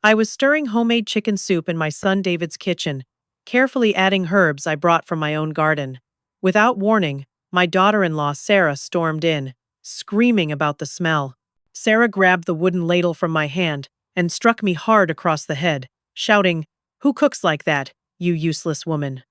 I was stirring homemade chicken soup in my son David's kitchen, carefully adding herbs I brought from my own garden. Without warning, my daughter-in-law Sarah stormed in, screaming about the smell. Sarah grabbed the wooden ladle from my hand and struck me hard across the head, shouting, "Who cooks like that, you useless woman?"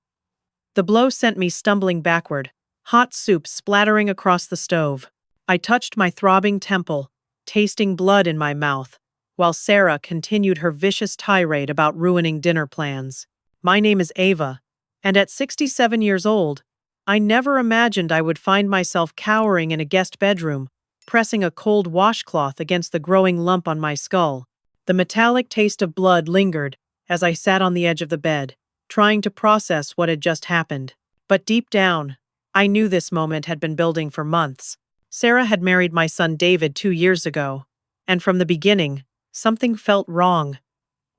The blow sent me stumbling backward, hot soup splattering across the stove. I touched my throbbing temple, tasting blood in my mouth, while Sarah continued her vicious tirade about ruining dinner plans. My name is Ava, and at 67 years old, I never imagined I would find myself cowering in a guest bedroom, pressing a cold washcloth against the growing lump on my skull. The metallic taste of blood lingered as I sat on the edge of the bed, trying to process what had just happened. But deep down, I knew this moment had been building for months. Sarah had married my son David 2 years ago, and from the beginning, something felt wrong.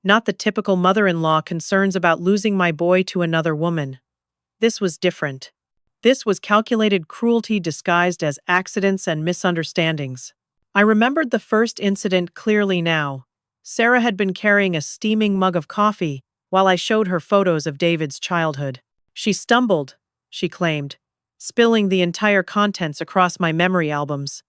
Not the typical mother-in-law concerns about losing my boy to another woman. This was different. This was calculated cruelty disguised as accidents and misunderstandings. I remembered the first incident clearly now. Sarah had been carrying a steaming mug of coffee while I showed her photos of David's childhood. She stumbled, she claimed, spilling the entire contents across my memory albums.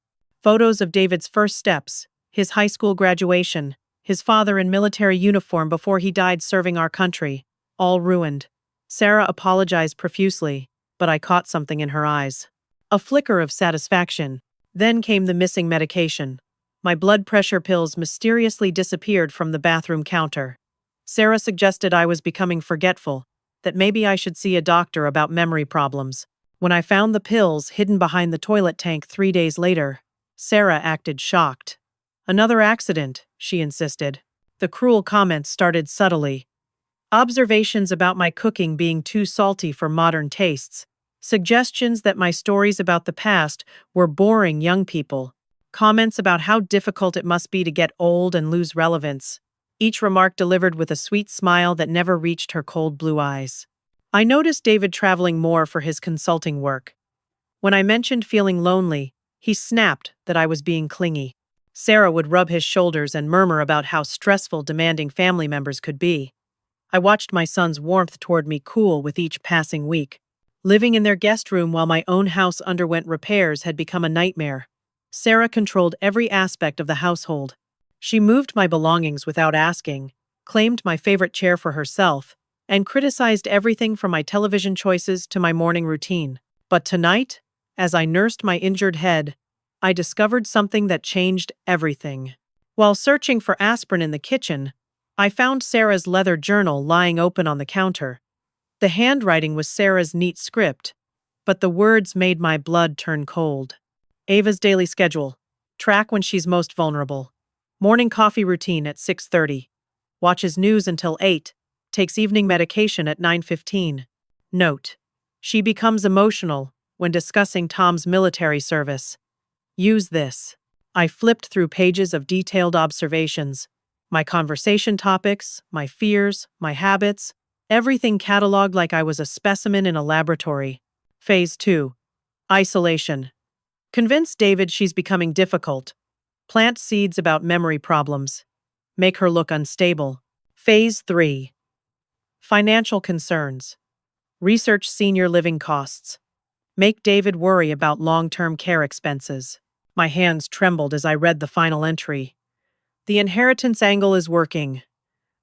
Photos of David's first steps, his high school graduation, his father in military uniform before he died serving our country, all ruined. Sarah apologized profusely, but I caught something in her eyes. A flicker of satisfaction. Then came the missing medication. My blood pressure pills mysteriously disappeared from the bathroom counter. Sarah suggested I was becoming forgetful, that maybe I should see a doctor about memory problems. When I found the pills hidden behind the toilet tank 3 days later, Sarah acted shocked. "Another accident," she insisted. The cruel comments started subtly. Observations about my cooking being too salty for modern tastes. Suggestions that my stories about the past were boring young people. Comments about how difficult it must be to get old and lose relevance. Each remark delivered with a sweet smile that never reached her cold blue eyes. I noticed David traveling more for his consulting work. When I mentioned feeling lonely, he snapped that I was being clingy. Sarah would rub his shoulders and murmur about how stressful demanding family members could be. I watched my son's warmth toward me cool with each passing week. Living in their guest room while my own house underwent repairs had become a nightmare. Sarah controlled every aspect of the household. She moved my belongings without asking, claimed my favorite chair for herself, and criticized everything from my television choices to my morning routine. But tonight, as I nursed my injured head, I discovered something that changed everything. While searching for aspirin in the kitchen, I found Sarah's leather journal lying open on the counter. The handwriting was Sarah's neat script, but the words made my blood turn cold. Ava's daily schedule. Track when she's most vulnerable. Morning coffee routine at 6:30. Watches news until 8. Takes evening medication at 9:15. Note: she becomes emotional when discussing Tom's military service. Use this. I flipped through pages of detailed observations. My conversation topics, my fears, my habits, everything cataloged like I was a specimen in a laboratory. Phase 2. Isolation. Convince David she's becoming difficult. Plant seeds about memory problems. Make her look unstable. Phase 3. Financial concerns. Research senior living costs. Make David worry about long-term care expenses. My hands trembled as I read the final entry. The inheritance angle is working.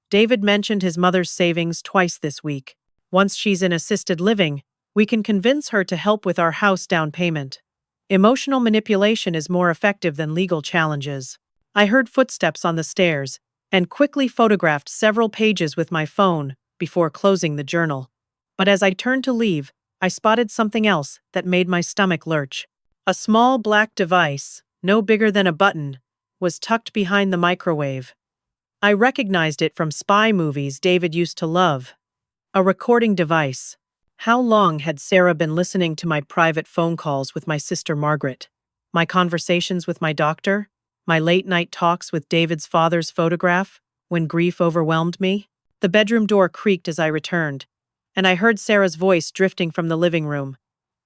David mentioned his mother's savings twice this week. Once she's in assisted living, we can convince her to help with our house down payment. Emotional manipulation is more effective than legal challenges. I heard footsteps on the stairs and quickly photographed several pages with my phone before closing the journal. But as I turned to leave, I spotted something else that made my stomach lurch. A small black device, no bigger than a button, was tucked behind the microwave. I recognized it from spy movies David used to love. A recording device. How long had Sarah been listening to my private phone calls with my sister Margaret? My conversations with my doctor? My late-night talks with David's father's photograph when grief overwhelmed me? The bedroom door creaked as I returned, and I heard Sarah's voice drifting from the living room.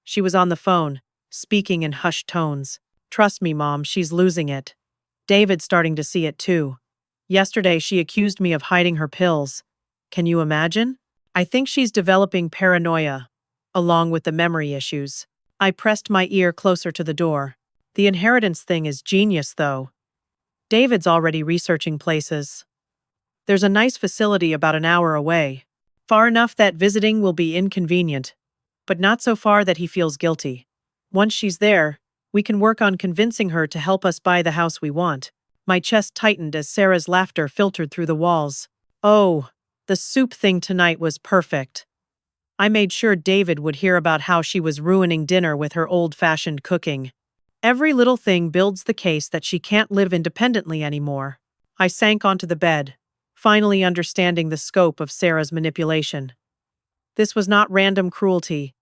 She was on the phone, speaking in hushed tones. "Trust me, Mom, she's losing it. David's starting to see it too. Yesterday, she accused me of hiding her pills. Can you imagine? I think she's developing paranoia, along with the memory issues. I pressed my ear closer to the door. The inheritance thing is genius, though. David's already researching places. There's a nice facility about an hour away. Far enough that visiting will be inconvenient, but not so far that he feels guilty. Once she's there, we can work on convincing her to help us buy the house we want. My chest tightened as Sarah's laughter filtered through the walls. Oh, the soup thing tonight was perfect. I made sure David would hear about how she was ruining dinner with her old-fashioned cooking. Every little thing builds the case that she can't live independently anymore. I sank onto the bed, finally understanding the scope of Sarah's manipulation. This was not random cruelty.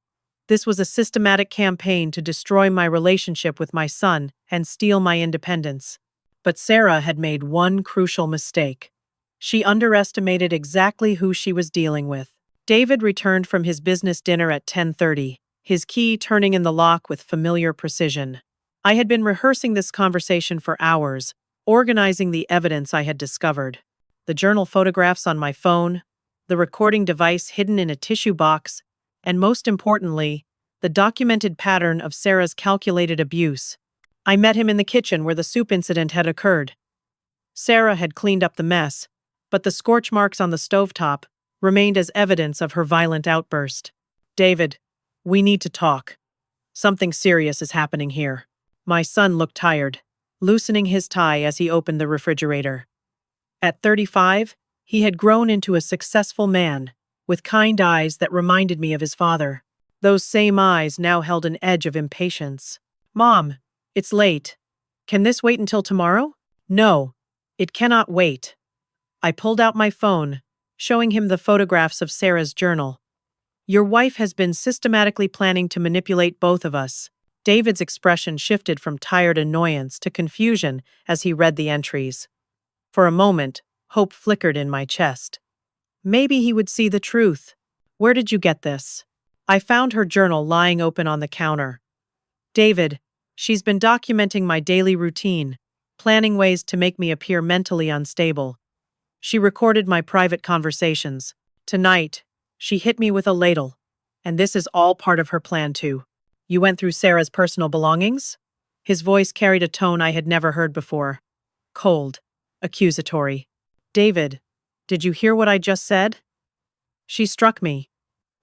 This was a systematic campaign to destroy my relationship with my son and steal my independence. But Sarah had made one crucial mistake. She underestimated exactly who she was dealing with. David returned from his business dinner at 10:30, his key turning in the lock with familiar precision. I had been rehearsing this conversation for hours, organizing the evidence I had discovered. The journal photographs on my phone, the recording device hidden in a tissue box, and most importantly, the documented pattern of Sarah's calculated abuse. I met him in the kitchen where the soup incident had occurred. Sarah had cleaned up the mess, but the scorch marks on the stovetop remained as evidence of her violent outburst. David, we need to talk. Something serious is happening here. My son looked tired, loosening his tie as he opened the refrigerator. At 35, he had grown into a successful man, with kind eyes that reminded me of his father. Those same eyes now held an edge of impatience. Mom, it's late. Can this wait until tomorrow? No, it cannot wait. I pulled out my phone, showing him the photographs of Sarah's journal. Your wife has been systematically planning to manipulate both of us. David's expression shifted from tired annoyance to confusion as he read the entries. For a moment, hope flickered in my chest. Maybe he would see the truth. Where did you get this? I found her journal lying open on the counter. David, she's been documenting my daily routine, planning ways to make me appear mentally unstable. She recorded my private conversations. Tonight, she hit me with a ladle. And this is all part of her plan too. You went through Sarah's personal belongings? His voice carried a tone I had never heard before. Cold, accusatory. David, did you hear what I just said? She struck me.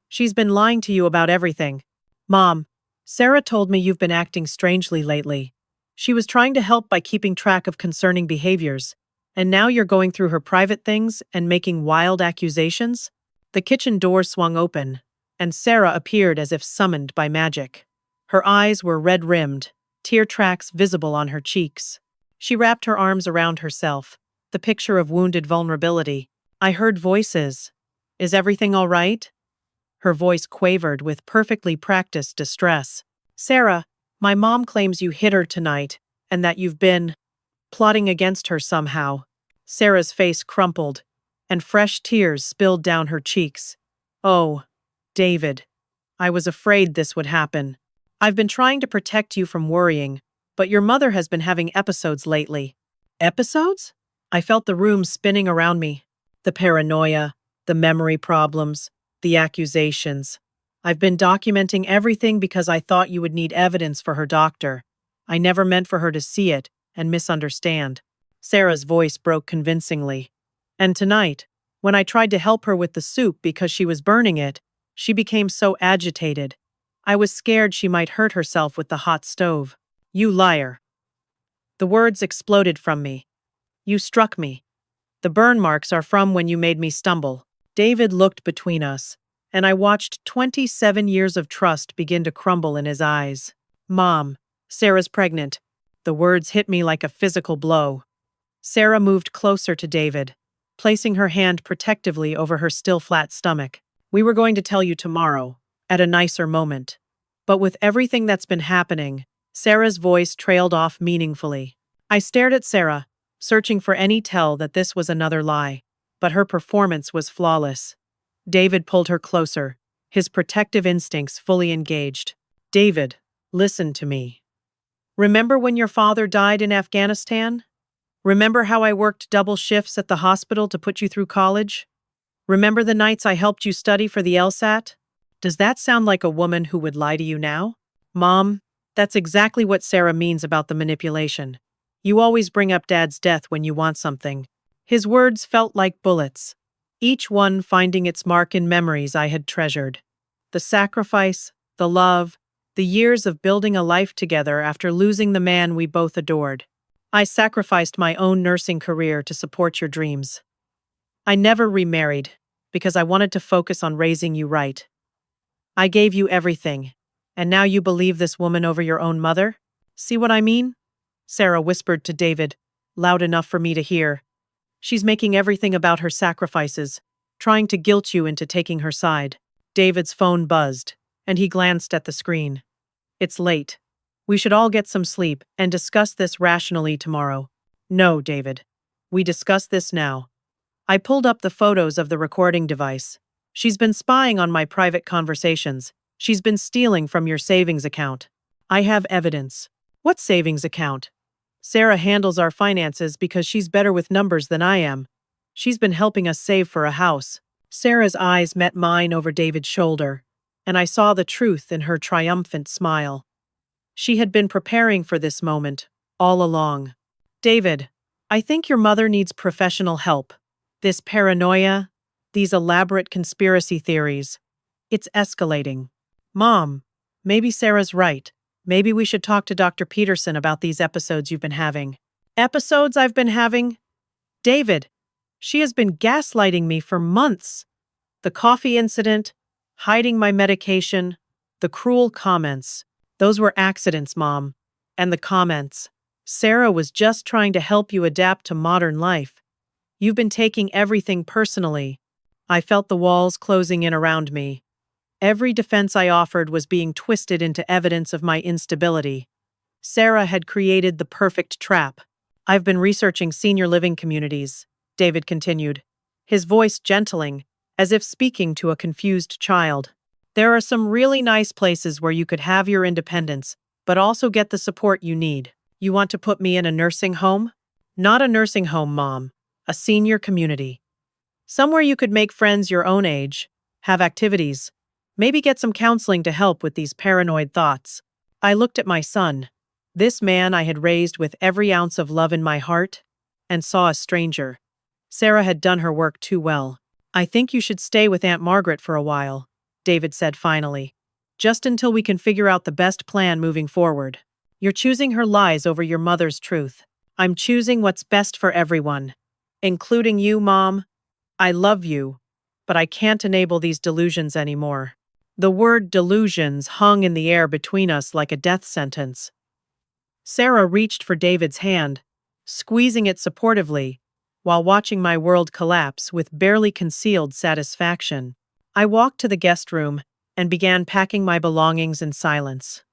She's been lying to you about everything. Mom, Sarah told me you've been acting strangely lately. She was trying to help by keeping track of concerning behaviors. And now you're going through her private things and making wild accusations? The kitchen door swung open, and Sarah appeared as if summoned by magic. Her eyes were red-rimmed, tear tracks visible on her cheeks. She wrapped her arms around herself, the picture of wounded vulnerability. I heard voices. Is everything all right? Her voice quavered with perfectly practiced distress. Sarah, my mom claims you hit her tonight, and that you've been plotting against her somehow. Sarah's face crumpled, and fresh tears spilled down her cheeks. Oh, David, I was afraid this would happen. I've been trying to protect you from worrying, but your mother has been having episodes lately. Episodes? I felt the room spinning around me. The paranoia, the memory problems, the accusations. I've been documenting everything because I thought you would need evidence for her doctor. I never meant for her to see it and misunderstand. Sarah's voice broke convincingly. And tonight, when I tried to help her with the soup because she was burning it, she became so agitated. I was scared she might hurt herself with the hot stove. You liar. The words exploded from me. You struck me. The burn marks are from when you made me stumble. David looked between us, and I watched 27 years of trust begin to crumble in his eyes. Mom, Sarah's pregnant. The words hit me like a physical blow. Sarah moved closer to David, placing her hand protectively over her still flat stomach. We were going to tell you tomorrow, at a nicer moment. But with everything that's been happening, Sarah's voice trailed off meaningfully. I stared at Sarah, searching for any tell that this was another lie. But her performance was flawless. David pulled her closer, his protective instincts fully engaged. David, listen to me. Remember when your father died in Afghanistan? Remember how I worked double shifts at the hospital to put you through college? Remember the nights I helped you study for the LSAT? Does that sound like a woman who would lie to you now? Mom, that's exactly what Sarah means about the manipulation. You always bring up Dad's death when you want something. His words felt like bullets, each one finding its mark in memories I had treasured. The sacrifice, the love, the years of building a life together after losing the man we both adored. I sacrificed my own nursing career to support your dreams. I never remarried because I wanted to focus on raising you right. I gave you everything, and now you believe this woman over your own mother? See what I mean? Sarah whispered to David, loud enough for me to hear. She's making everything about her sacrifices, trying to guilt you into taking her side. David's phone buzzed, and he glanced at the screen. It's late. We should all get some sleep and discuss this rationally tomorrow. No, David. We discuss this now. I pulled up the photos of the recording device. She's been spying on my private conversations. She's been stealing from your savings account. I have evidence. What savings account? Sarah handles our finances because she's better with numbers than I am. She's been helping us save for a house. Sarah's eyes met mine over David's shoulder, and I saw the truth in her triumphant smile. She had been preparing for this moment all along. David, I think your mother needs professional help. This paranoia, these elaborate conspiracy theories, it's escalating. Mom, maybe Sarah's right. Maybe we should talk to Dr. Peterson about these episodes you've been having. Episodes I've been having? David, she has been gaslighting me for months. The coffee incident, hiding my medication, the cruel comments. Those were accidents, Mom. And the comments. Sarah was just trying to help you adapt to modern life. You've been taking everything personally. I felt the walls closing in around me. Every defense I offered was being twisted into evidence of my instability. Sarah had created the perfect trap. I've been researching senior living communities, David continued, his voice gentling, as if speaking to a confused child. There are some really nice places where you could have your independence, but also get the support you need. You want to put me in a nursing home? Not a nursing home, Mom. A senior community. Somewhere you could make friends your own age, have activities, maybe get some counseling to help with these paranoid thoughts. I looked at my son, this man I had raised with every ounce of love in my heart, and saw a stranger. Sarah had done her work too well. I think you should stay with Aunt Margaret for a while, David said finally. Just until we can figure out the best plan moving forward. You're choosing her lies over your mother's truth. I'm choosing what's best for everyone. Including you, Mom. I love you, but I can't enable these delusions anymore. The word delusions hung in the air between us like a death sentence. Sarah reached for David's hand, squeezing it supportively, while watching my world collapse with barely concealed satisfaction. I walked to the guest room and began packing my belongings in silence.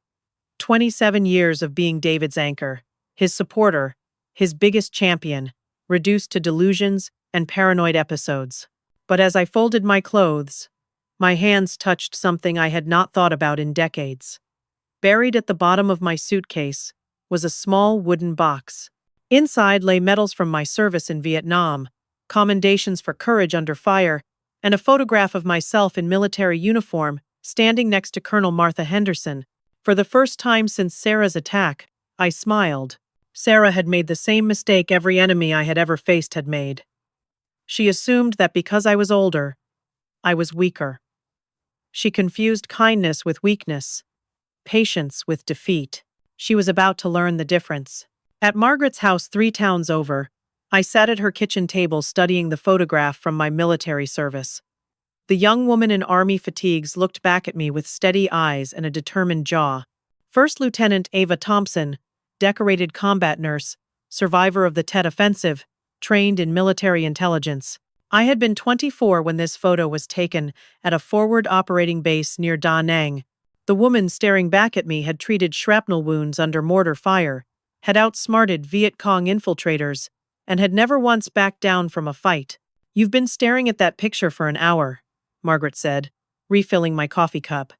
27 years of being David's anchor, his supporter, his biggest champion, reduced to delusions and paranoid episodes. But as I folded my clothes, my hands touched something I had not thought about in decades. Buried at the bottom of my suitcase was a small wooden box. Inside lay medals from my service in Vietnam, commendations for courage under fire, and a photograph of myself in military uniform standing next to Colonel Martha Henderson. For the first time since Sarah's attack, I smiled. Sarah had made the same mistake every enemy I had ever faced had made. She assumed that because I was older, I was weaker. She confused kindness with weakness, patience with defeat. She was about to learn the difference. At Margaret's house 3 towns over, I sat at her kitchen table studying the photograph from my military service. The young woman in army fatigues looked back at me with steady eyes and a determined jaw. First Lieutenant Ava Thompson, decorated combat nurse, survivor of the Tet Offensive, trained in military intelligence. I had been 24 when this photo was taken at a forward operating base near Da Nang. The woman staring back at me had treated shrapnel wounds under mortar fire, had outsmarted Viet Cong infiltrators, and had never once backed down from a fight. You've been staring at that picture for an hour, Margaret said, refilling my coffee cup.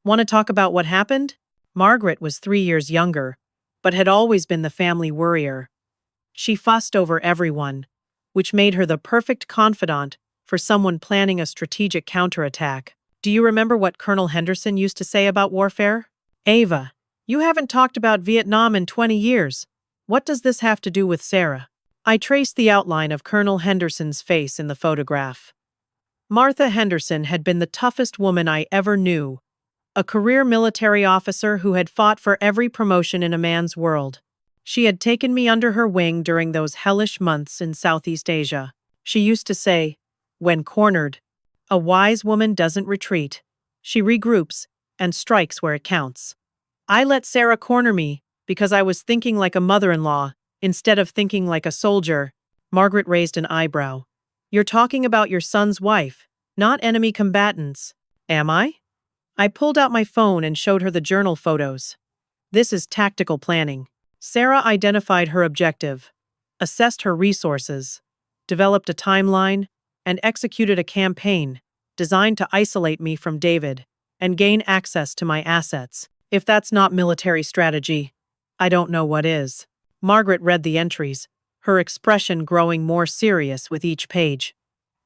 Want to talk about what happened? Margaret was 3 years younger, but had always been the family worrier. She fussed over everyone, which made her the perfect confidant for someone planning a strategic counterattack. Do you remember what Colonel Henderson used to say about warfare? Ava, you haven't talked about Vietnam in 20 years. What does this have to do with Sarah? I traced the outline of Colonel Henderson's face in the photograph. Martha Henderson had been the toughest woman I ever knew, a career military officer who had fought for every promotion in a man's world. She had taken me under her wing during those hellish months in Southeast Asia. She used to say, when cornered, a wise woman doesn't retreat. She regroups and strikes where it counts. I let Sarah corner me because I was thinking like a mother-in-law instead of thinking like a soldier. Margaret raised an eyebrow. You're talking about your son's wife, not enemy combatants. Am I? I pulled out my phone and showed her the journal photos. This is tactical planning. Sarah identified her objective, assessed her resources, developed a timeline, and executed a campaign designed to isolate me from David and gain access to my assets. If that's not military strategy, I don't know what is. Margaret read the entries, her expression growing more serious with each page.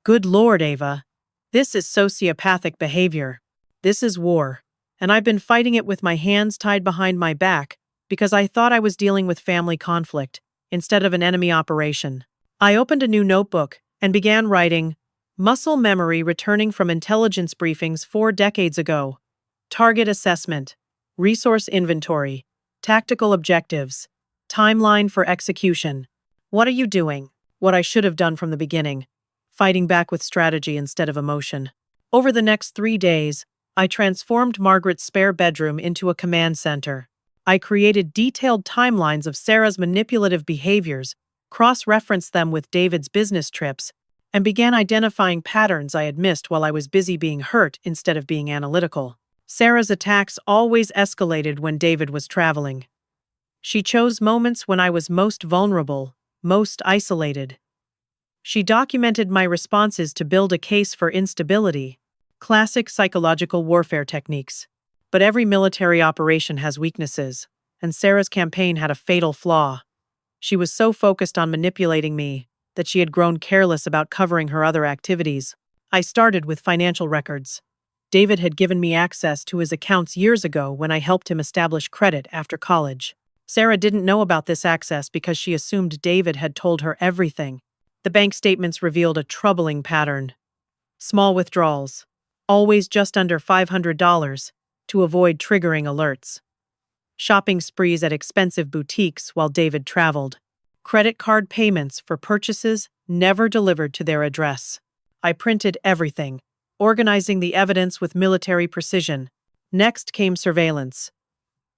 Good Lord, Ava. This is sociopathic behavior. This is war. And I've been fighting it with my hands tied behind my back because I thought I was dealing with family conflict instead of an enemy operation. I opened a new notebook and began writing, muscle memory returning from intelligence briefings 4 decades ago, target assessment, resource inventory, tactical objectives, timeline for execution. What are you doing? What I should have done from the beginning, fighting back with strategy instead of emotion. Over the next 3 days, I transformed Margaret's spare bedroom into a command center. I created detailed timelines of Sarah's manipulative behaviors, cross-referenced them with David's business trips, and began identifying patterns I had missed while I was busy being hurt instead of being analytical. Sarah's attacks always escalated when David was traveling. She chose moments when I was most vulnerable, most isolated. She documented my responses to build a case for instability, classic psychological warfare techniques. But every military operation has weaknesses, and Sarah's campaign had a fatal flaw. She was so focused on manipulating me that she had grown careless about covering her other activities. I started with financial records. David had given me access to his accounts years ago when I helped him establish credit after college. Sarah didn't know about this access because she assumed David had told her everything. The bank statements revealed a troubling pattern. Small withdrawals, always just under $500 to avoid triggering alerts. Shopping sprees at expensive boutiques while David traveled. Credit card payments for purchases never delivered to their address. I printed everything, organizing the evidence with military precision. Next came surveillance.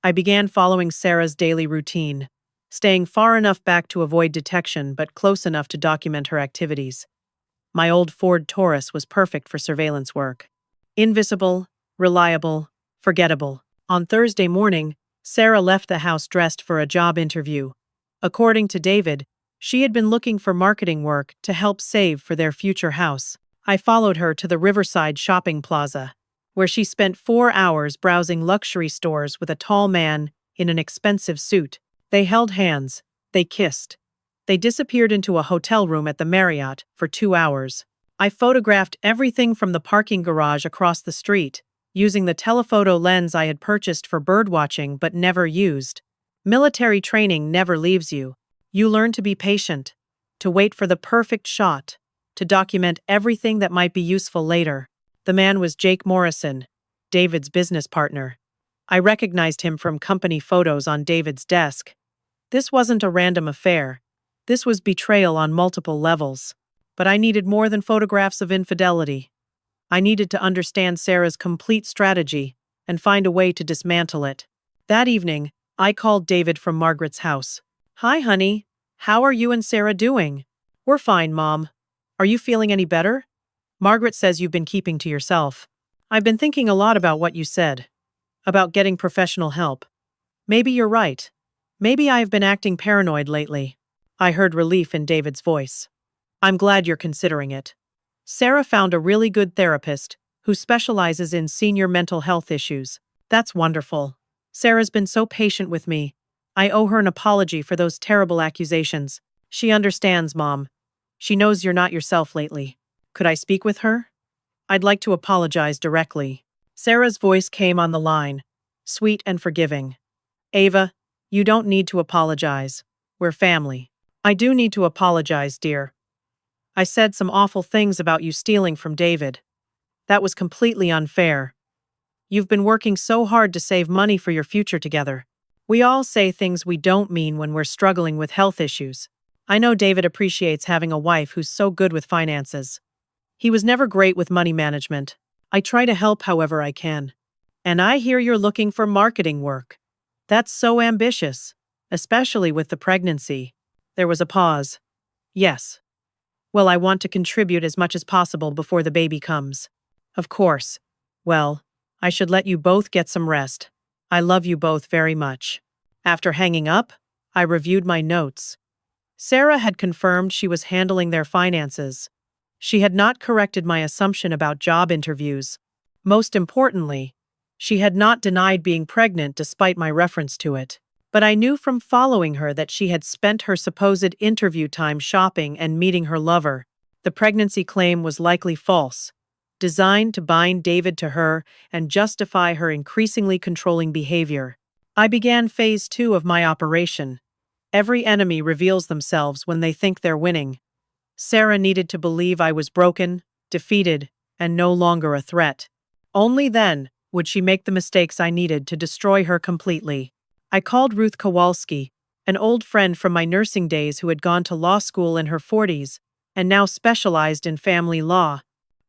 I began following Sarah's daily routine, staying far enough back to avoid detection but close enough to document her activities. My old Ford Taurus was perfect for surveillance work. Invisible, reliable, forgettable. On Thursday morning, Sarah left the house dressed for a job interview. According to David, she had been looking for marketing work to help save for their future house. I followed her to the Riverside shopping plaza, where she spent 4 hours browsing luxury stores with a tall man in an expensive suit. They held hands. They kissed. They disappeared into a hotel room at the Marriott for 2 hours. I photographed everything from the parking garage across the street, using the telephoto lens I had purchased for birdwatching but never used. Military training never leaves you. You learn to be patient, to wait for the perfect shot, to document everything that might be useful later. The man was Jake Morrison, David's business partner. I recognized him from company photos on David's desk. This wasn't a random affair. This was betrayal on multiple levels. But I needed more than photographs of infidelity. I needed to understand Sarah's complete strategy and find a way to dismantle it. That evening, I called David from Margaret's house. Hi, honey. How are you and Sarah doing? We're fine, Mom. Are you feeling any better? Margaret says you've been keeping to yourself. I've been thinking a lot about what you said, about getting professional help. Maybe you're right. Maybe I've been acting paranoid lately. I heard relief in David's voice. I'm glad you're considering it. Sarah found a really good therapist who specializes in senior mental health issues. That's wonderful. Sarah's been so patient with me. I owe her an apology for those terrible accusations. She understands, Mom. She knows you're not yourself lately. Could I speak with her? I'd like to apologize directly. Sarah's voice came on the line, sweet and forgiving. Ava, you don't need to apologize. We're family. I do need to apologize, dear. I said some awful things about you stealing from David. That was completely unfair. You've been working so hard to save money for your future together. We all say things we don't mean when we're struggling with health issues. I know David appreciates having a wife who's so good with finances. He was never great with money management. I try to help however I can. And I hear you're looking for marketing work. That's so ambitious, especially with the pregnancy. There was a pause. Yes. Well, I want to contribute as much as possible before the baby comes. Of course. Well, I should let you both get some rest. I love you both very much. After hanging up, I reviewed my notes. Sarah had confirmed she was handling their finances. She had not corrected my assumption about job interviews. Most importantly, she had not denied being pregnant despite my reference to it. But I knew from following her that she had spent her supposed interview time shopping and meeting her lover. The pregnancy claim was likely false, designed to bind David to her and justify her increasingly controlling behavior. I began phase 2 of my operation. Every enemy reveals themselves when they think they're winning. Sarah needed to believe I was broken, defeated, and no longer a threat. Only then would she make the mistakes I needed to destroy her completely. I called Ruth Kowalski, an old friend from my nursing days who had gone to law school in her 40s and now specialized in family law.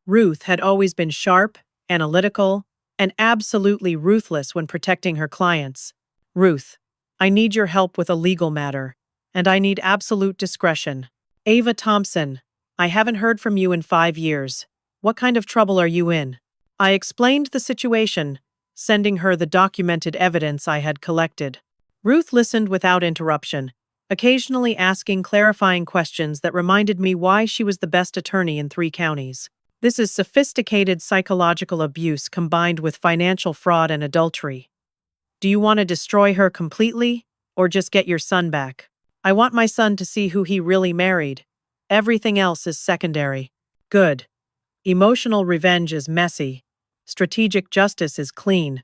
Ruth had always been sharp, analytical, and absolutely ruthless when protecting her clients. Ruth, I need your help with a legal matter, and I need absolute discretion. Ava Thompson, I haven't heard from you in 5 years. What kind of trouble are you in? I explained the situation, sending her the documented evidence I had collected. Ruth listened without interruption, occasionally asking clarifying questions that reminded me why she was the best attorney in 3 counties. This is sophisticated psychological abuse combined with financial fraud and adultery. Do you want to destroy her completely, or just get your son back? I want my son to see who he really married. Everything else is secondary. Good. Emotional revenge is messy. Strategic justice is clean.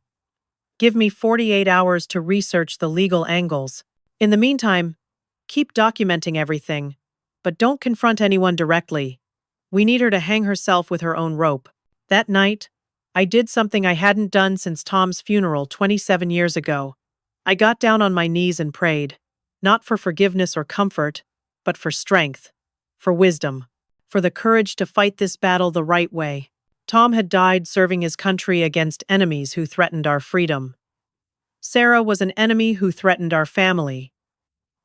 Give me 48 hours to research the legal angles. In the meantime, keep documenting everything, but don't confront anyone directly. We need her to hang herself with her own rope. That night, I did something I hadn't done since Tom's funeral 27 years ago. I got down on my knees and prayed, not for forgiveness or comfort, but for strength, for wisdom, for the courage to fight this battle the right way. Tom had died serving his country against enemies who threatened our freedom. Sarah was an enemy who threatened our family.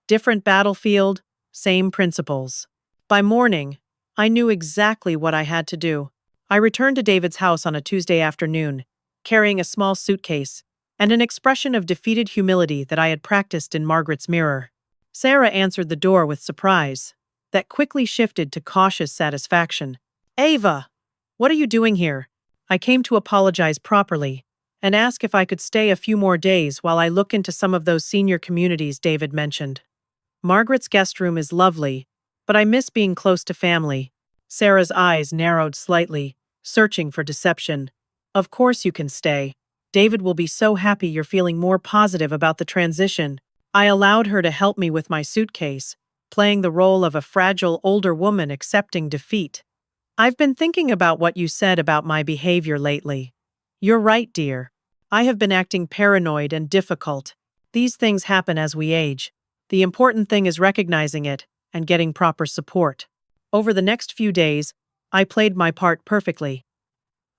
Different battlefield, same principles. By morning, I knew exactly what I had to do. I returned to David's house on a Tuesday afternoon, carrying a small suitcase and an expression of defeated humility that I had practiced in Margaret's mirror. Sarah answered the door with surprise, that quickly shifted to cautious satisfaction. Ava, what are you doing here? I came to apologize properly and ask if I could stay a few more days while I look into some of those senior communities David mentioned. Margaret's guest room is lovely, but I miss being close to family. Sarah's eyes narrowed slightly, searching for deception. Of course you can stay. David will be so happy you're feeling more positive about the transition. I allowed her to help me with my suitcase, playing the role of a fragile older woman accepting defeat. I've been thinking about what you said about my behavior lately. You're right, dear. I have been acting paranoid and difficult. These things happen as we age. The important thing is recognizing it and getting proper support. Over the next few days, I played my part perfectly.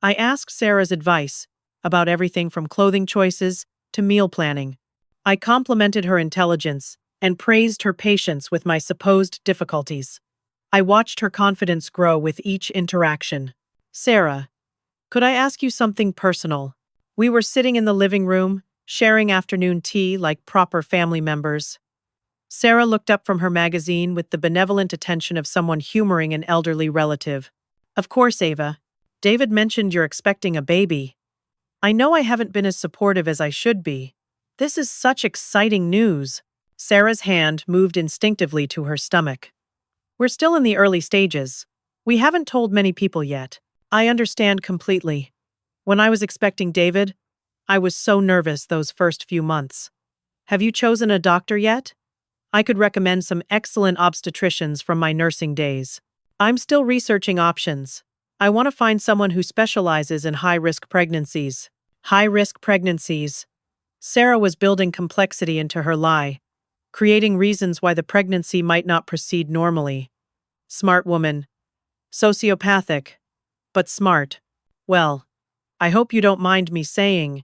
I asked Sarah's advice about everything from clothing choices to meal planning. I complimented her intelligence and praised her patience with my supposed difficulties. I watched her confidence grow with each interaction. Sarah, could I ask you something personal? We were sitting in the living room, sharing afternoon tea like proper family members. Sarah looked up from her magazine with the benevolent attention of someone humoring an elderly relative. Of course, Ava. David mentioned you're expecting a baby. I know I haven't been as supportive as I should be. This is such exciting news. Sarah's hand moved instinctively to her stomach. We're still in the early stages. We haven't told many people yet. I understand completely. When I was expecting David, I was so nervous those first few months. Have you chosen a doctor yet? I could recommend some excellent obstetricians from my nursing days. I'm still researching options. I want to find someone who specializes in high-risk pregnancies. High-risk pregnancies. Sarah was building complexity into her lie, creating reasons why the pregnancy might not proceed normally. Smart woman. Sociopathic, but smart. Well, I hope you don't mind me saying,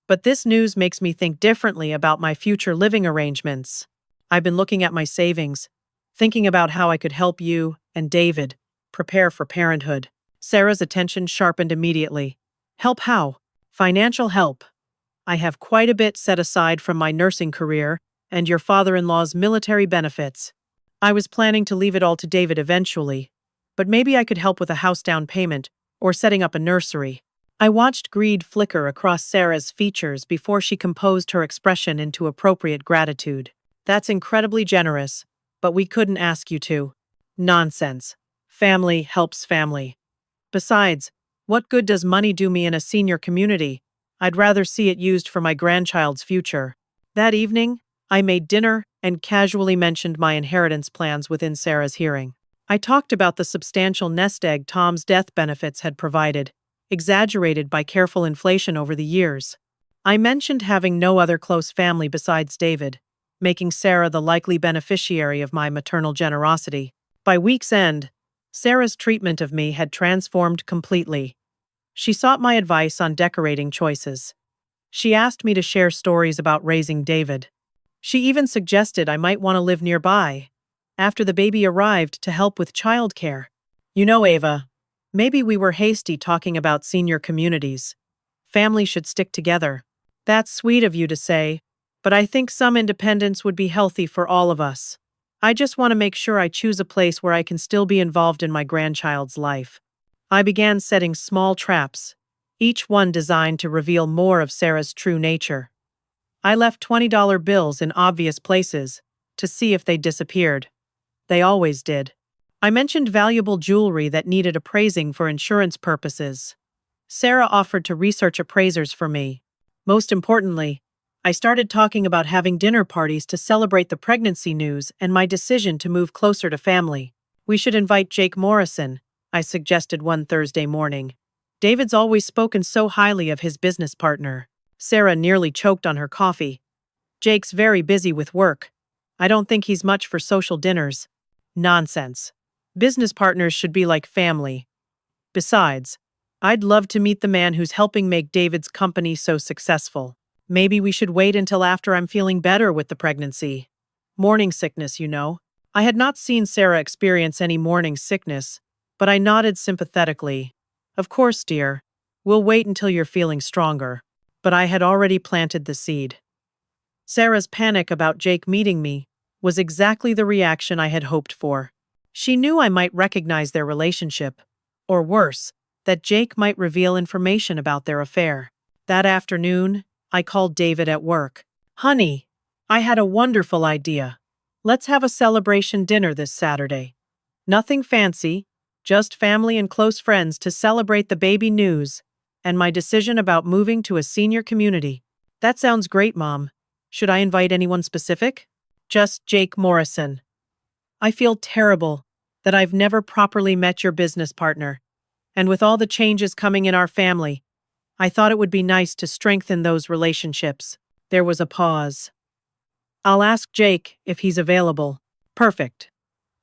but this news makes me think differently about my future living arrangements. I've been looking at my savings, thinking about how I could help you and David prepare for parenthood. Sarah's attention sharpened immediately. Help how? Financial help. I have quite a bit set aside from my nursing career and your father-in-law's military benefits. I was planning to leave it all to David eventually, but maybe I could help with a house down payment or setting up a nursery. I watched greed flicker across Sarah's features before she composed her expression into appropriate gratitude. That's incredibly generous, but we couldn't ask you to. Nonsense. Family helps family. Besides, what good does money do me in a senior community? I'd rather see it used for my grandchild's future. That evening, I made dinner and casually mentioned my inheritance plans within Sarah's hearing. I talked about the substantial nest egg Tom's death benefits had provided, exaggerated by careful inflation over the years. I mentioned having no other close family besides David, making Sarah the likely beneficiary of my maternal generosity. By week's end, Sarah's treatment of me had transformed completely. She sought my advice on decorating choices. She asked me to share stories about raising David. She even suggested I might want to live nearby, after the baby arrived, to help with childcare. You know, Ava, maybe we were hasty talking about senior communities. Family should stick together. That's sweet of you to say, but I think some independence would be healthy for all of us. I just want to make sure I choose a place where I can still be involved in my grandchild's life. I began setting small traps, each one designed to reveal more of Sarah's true nature. I left $20 bills in obvious places to see if they disappeared. They always did. I mentioned valuable jewelry that needed appraising for insurance purposes. Sarah offered to research appraisers for me. Most importantly, I started talking about having dinner parties to celebrate the pregnancy news and my decision to move closer to family. We should invite Jake Morrison, I suggested one Thursday morning. David's always spoken so highly of his business partner. Sarah nearly choked on her coffee. Jake's very busy with work. I don't think he's much for social dinners. Nonsense. Business partners should be like family. Besides, I'd love to meet the man who's helping make David's company so successful. Maybe we should wait until after I'm feeling better with the pregnancy. Morning sickness, you know. I had not seen Sarah experience any morning sickness, but I nodded sympathetically. Of course, dear. We'll wait until you're feeling stronger. But I had already planted the seed. Sarah's panic about Jake meeting me was exactly the reaction I had hoped for. She knew I might recognize their relationship, or worse, that Jake might reveal information about their affair. That afternoon, I called David at work. Honey, I had a wonderful idea. Let's have a celebration dinner this Saturday. Nothing fancy, just family and close friends to celebrate the baby news and my decision about moving to a senior community. That sounds great, Mom. Should I invite anyone specific? Just Jake Morrison. I feel terrible that I've never properly met your business partner, and with all the changes coming in our family, I thought it would be nice to strengthen those relationships. There was a pause. I'll ask Jake if he's available. Perfect.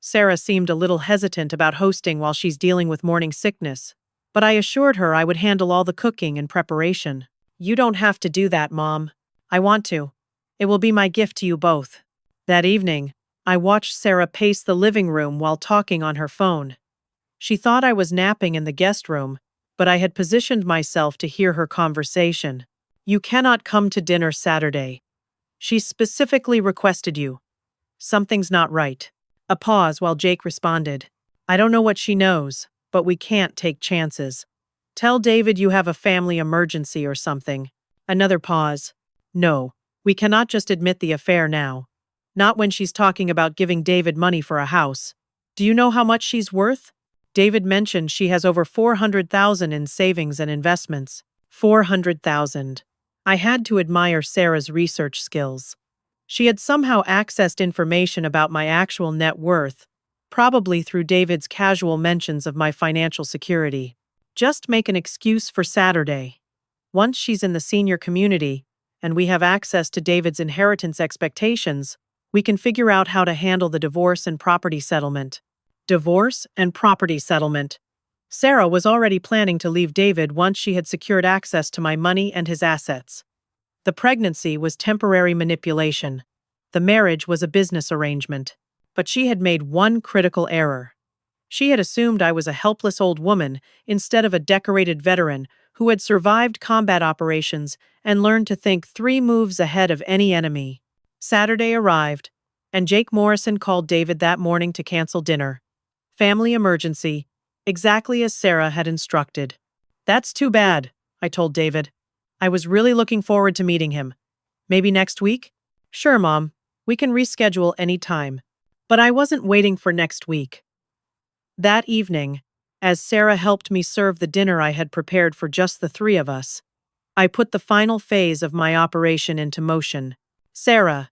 Sarah seemed a little hesitant about hosting while she's dealing with morning sickness, but I assured her I would handle all the cooking and preparation. You don't have to do that, Mom. I want to. It will be my gift to you both. That evening, I watched Sarah pace the living room while talking on her phone. She thought I was napping in the guest room, but I had positioned myself to hear her conversation. You cannot come to dinner Saturday. She specifically requested you. Something's not right. A pause while Jake responded. I don't know what she knows, but we can't take chances. Tell David you have a family emergency or something. Another pause. No, we cannot just admit the affair now. Not when she's talking about giving David money for a house. Do you know how much she's worth? David mentioned she has over 400,000 in savings and investments. 400,000. I had to admire Sarah's research skills. She had somehow accessed information about my actual net worth, probably through David's casual mentions of my financial security. Just make an excuse for Saturday. Once she's in the senior community, and we have access to David's inheritance expectations, we can figure out how to handle the divorce and property settlement. Divorce and property settlement. Sarah was already planning to leave David once she had secured access to my money and his assets. The pregnancy was temporary manipulation. The marriage was a business arrangement. But she had made one critical error. She had assumed I was a helpless old woman instead of a decorated veteran who had survived combat operations and learned to think 3 moves ahead of any enemy. Saturday arrived, and Jake Morrison called David that morning to cancel dinner. Family emergency, exactly as Sarah had instructed. That's too bad, I told David. I was really looking forward to meeting him. Maybe next week? Sure, Mom. We can reschedule any time. But I wasn't waiting for next week. That evening, as Sarah helped me serve the dinner I had prepared for just the 3 of us, I put the final phase of my operation into motion. Sarah,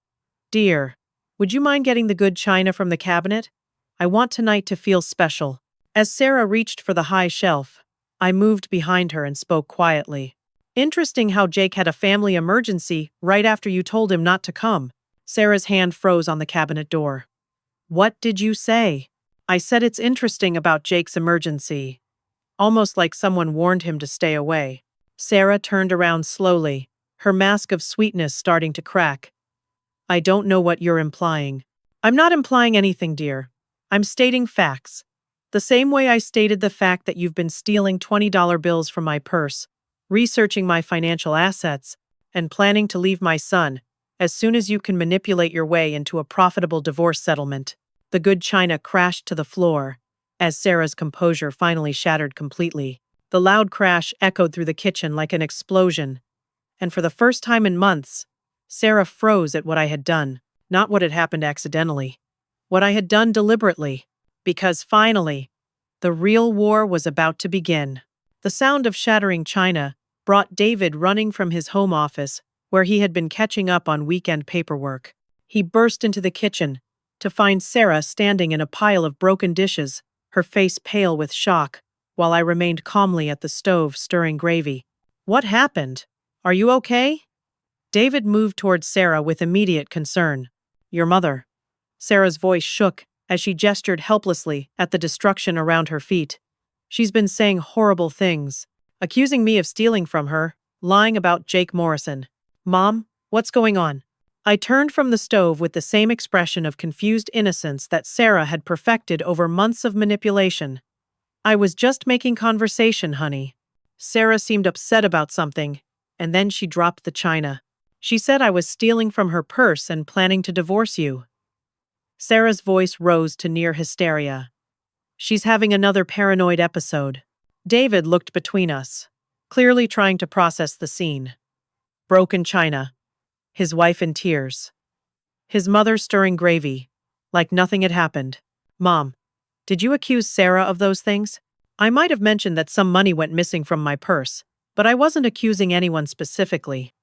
dear, would you mind getting the good china from the cabinet? I want tonight to feel special. As Sarah reached for the high shelf, I moved behind her and spoke quietly. Interesting how Jake had a family emergency right after you told him not to come. Sarah's hand froze on the cabinet door. What did you say? I said it's interesting about Jake's emergency. Almost like someone warned him to stay away. Sarah turned around slowly, her mask of sweetness starting to crack. I don't know what you're implying. I'm not implying anything, dear. I'm stating facts. The same way I stated the fact that you've been stealing $20 bills from my purse, researching my financial assets, and planning to leave my son as soon as you can manipulate your way into a profitable divorce settlement. The good china crashed to the floor as Sarah's composure finally shattered completely. The loud crash echoed through the kitchen like an explosion, and for the first time in months, Sarah froze at what I had done, not what had happened accidentally, what I had done deliberately, because finally, the real war was about to begin. The sound of shattering china brought David running from his home office, where he had been catching up on weekend paperwork. He burst into the kitchen to find Sarah standing in a pile of broken dishes, her face pale with shock, while I remained calmly at the stove stirring gravy. What happened? Are you okay? David moved towards Sarah with immediate concern. Your mother. Sarah's voice shook as she gestured helplessly at the destruction around her feet. She's been saying horrible things, accusing me of stealing from her, lying about Jake Morrison. Mom, what's going on? I turned from the stove with the same expression of confused innocence that Sarah had perfected over months of manipulation. I was just making conversation, honey. Sarah seemed upset about something, and then she dropped the china. She said I was stealing from her purse and planning to divorce you. Sarah's voice rose to near hysteria. She's having another paranoid episode. David looked between us, clearly trying to process the scene. Broken china. His wife in tears. His mother stirring gravy, like nothing had happened. Mom, did you accuse Sarah of those things? I might have mentioned that some money went missing from my purse, but I wasn't accusing anyone specifically.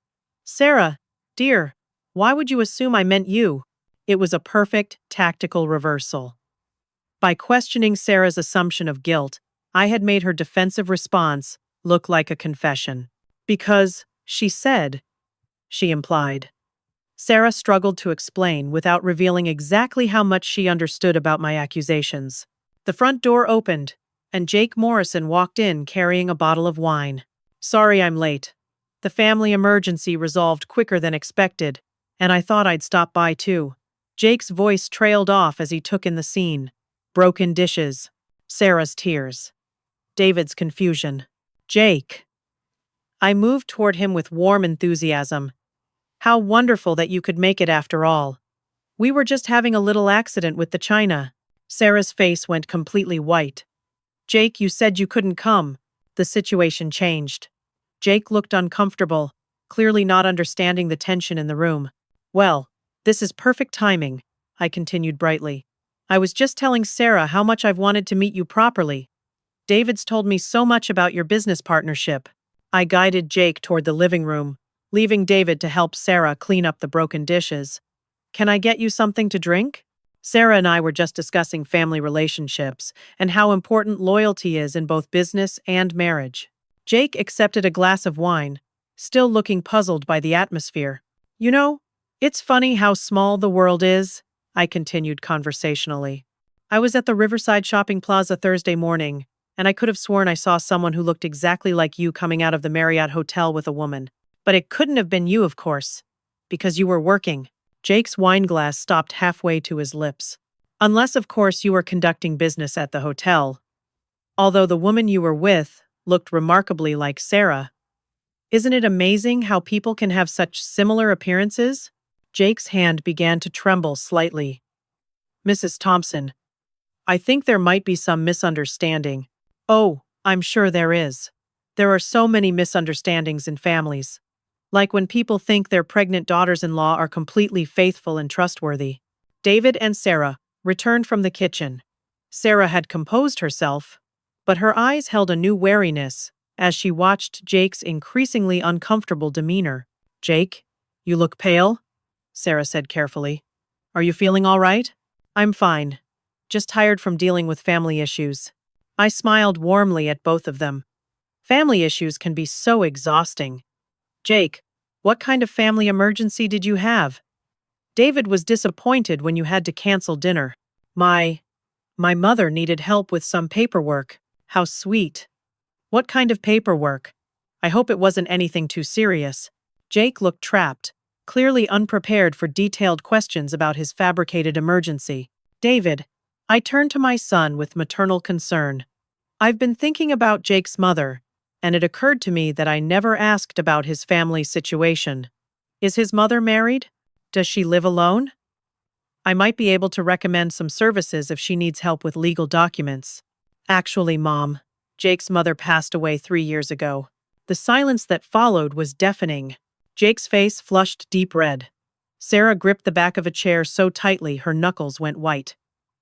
Sarah, dear, why would you assume I meant you? It was a perfect tactical reversal. By questioning Sarah's assumption of guilt, I had made her defensive response look like a confession. Because, she said, she implied. Sarah struggled to explain without revealing exactly how much she understood about my accusations. The front door opened, and Jake Morrison walked in carrying a bottle of wine. Sorry I'm late. The family emergency resolved quicker than expected, and I thought I'd stop by too. Jake's voice trailed off as he took in the scene. Broken dishes. Sarah's tears. David's confusion. Jake. I moved toward him with warm enthusiasm. How wonderful that you could make it after all. We were just having a little accident with the china. Sarah's face went completely white. Jake, you said you couldn't come. The situation changed. Jake looked uncomfortable, clearly not understanding the tension in the room. Well, This is perfect timing, I continued brightly. I was just telling Sarah how much I've wanted to meet you properly. David's told me so much about your business partnership. I guided Jake toward the living room, leaving David to help Sarah clean up the broken dishes. Can I get you something to drink? Sarah and I were just discussing family relationships and how important loyalty is in both business and marriage. Jake accepted a glass of wine, still looking puzzled by the atmosphere. You know, it's funny how small the world is, I continued conversationally. I was at the Riverside Shopping Plaza Thursday morning, and I could have sworn I saw someone who looked exactly like you coming out of the Marriott Hotel with a woman. But it couldn't have been you, of course, because you were working. Jake's wine glass stopped halfway to his lips. Unless, of course, you were conducting business at the hotel. Although the woman you were with looked remarkably like Sarah. Isn't it amazing how people can have such similar appearances? Jake's hand began to tremble slightly. Mrs. Thompson, I think there might be some misunderstanding. Oh, I'm sure there is. There are so many misunderstandings in families. Like when people think their pregnant daughters-in-law are completely faithful and trustworthy. David and Sarah returned from the kitchen. Sarah had composed herself, but her eyes held a new wariness as she watched Jake's increasingly uncomfortable demeanor. Jake, you look pale, Sarah said carefully. Are you feeling all right? I'm fine. Just tired from dealing with family issues. I smiled warmly at both of them. Family issues can be so exhausting. Jake, what kind of family emergency did you have? David was disappointed when you had to cancel dinner. My mother needed help with some paperwork. How sweet. What kind of paperwork? I hope it wasn't anything too serious. Jake looked trapped, clearly unprepared for detailed questions about his fabricated emergency. David, I turned to my son with maternal concern. I've been thinking about Jake's mother, and it occurred to me that I never asked about his family situation. Is his mother married? Does she live alone? I might be able to recommend some services if she needs help with legal documents. Actually, Mom, Jake's mother passed away 3 years ago. The silence that followed was deafening. Jake's face flushed deep red. Sarah gripped the back of a chair so tightly her knuckles went white.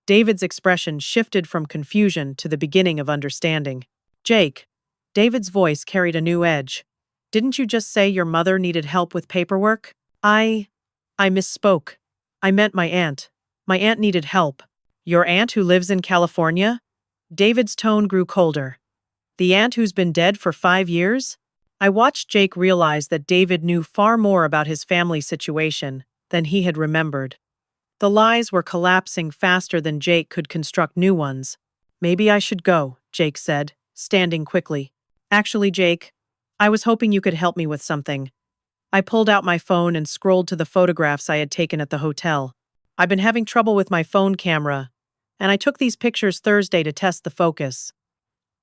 David's expression shifted from confusion to the beginning of understanding. Jake, David's voice carried a new edge. Didn't you just say your mother needed help with paperwork? I misspoke. I meant my aunt. My aunt needed help. Your aunt who lives in California? David's tone grew colder. The aunt who's been dead for 5 years? I watched Jake realize that David knew far more about his family situation than he had remembered. The lies were collapsing faster than Jake could construct new ones. Maybe I should go, Jake said, standing quickly. Actually, Jake, I was hoping you could help me with something. I pulled out my phone and scrolled to the photographs I had taken at the hotel. I've been having trouble with my phone camera, and I took these pictures Thursday to test the focus.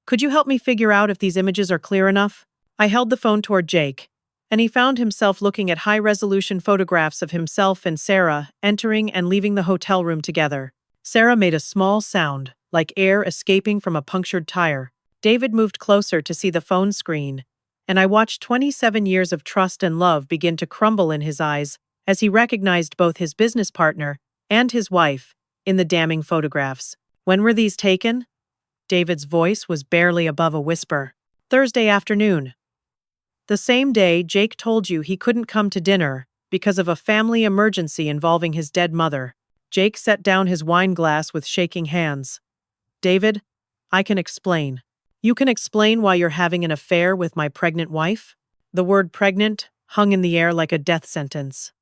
Could you help me figure out if these images are clear enough? I held the phone toward Jake, and he found himself looking at high-resolution photographs of himself and Sarah entering and leaving the hotel room together. Sarah made a small sound, like air escaping from a punctured tire. David moved closer to see the phone screen, and I watched 27 years of trust and love begin to crumble in his eyes as he recognized both his business partner and his wife in the damning photographs. When were these taken? David's voice was barely above a whisper. Thursday afternoon. The same day Jake told you he couldn't come to dinner because of a family emergency involving his dead mother. Jake set down his wine glass with shaking hands. David, I can explain. You can explain why you're having an affair with my pregnant wife? The word pregnant hung in the air like a death sentence.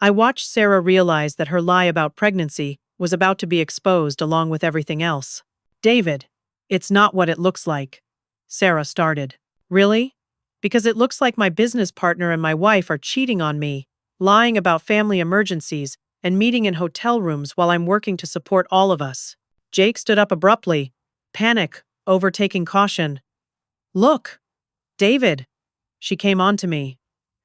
I watched Sarah realize that her lie about pregnancy was about to be exposed along with everything else. David, it's not what it looks like. Sarah started. Really? Because it looks like my business partner and my wife are cheating on me, lying about family emergencies, and meeting in hotel rooms while I'm working to support all of us. Jake stood up abruptly, panic overtaking caution. Look, David. She came on to me.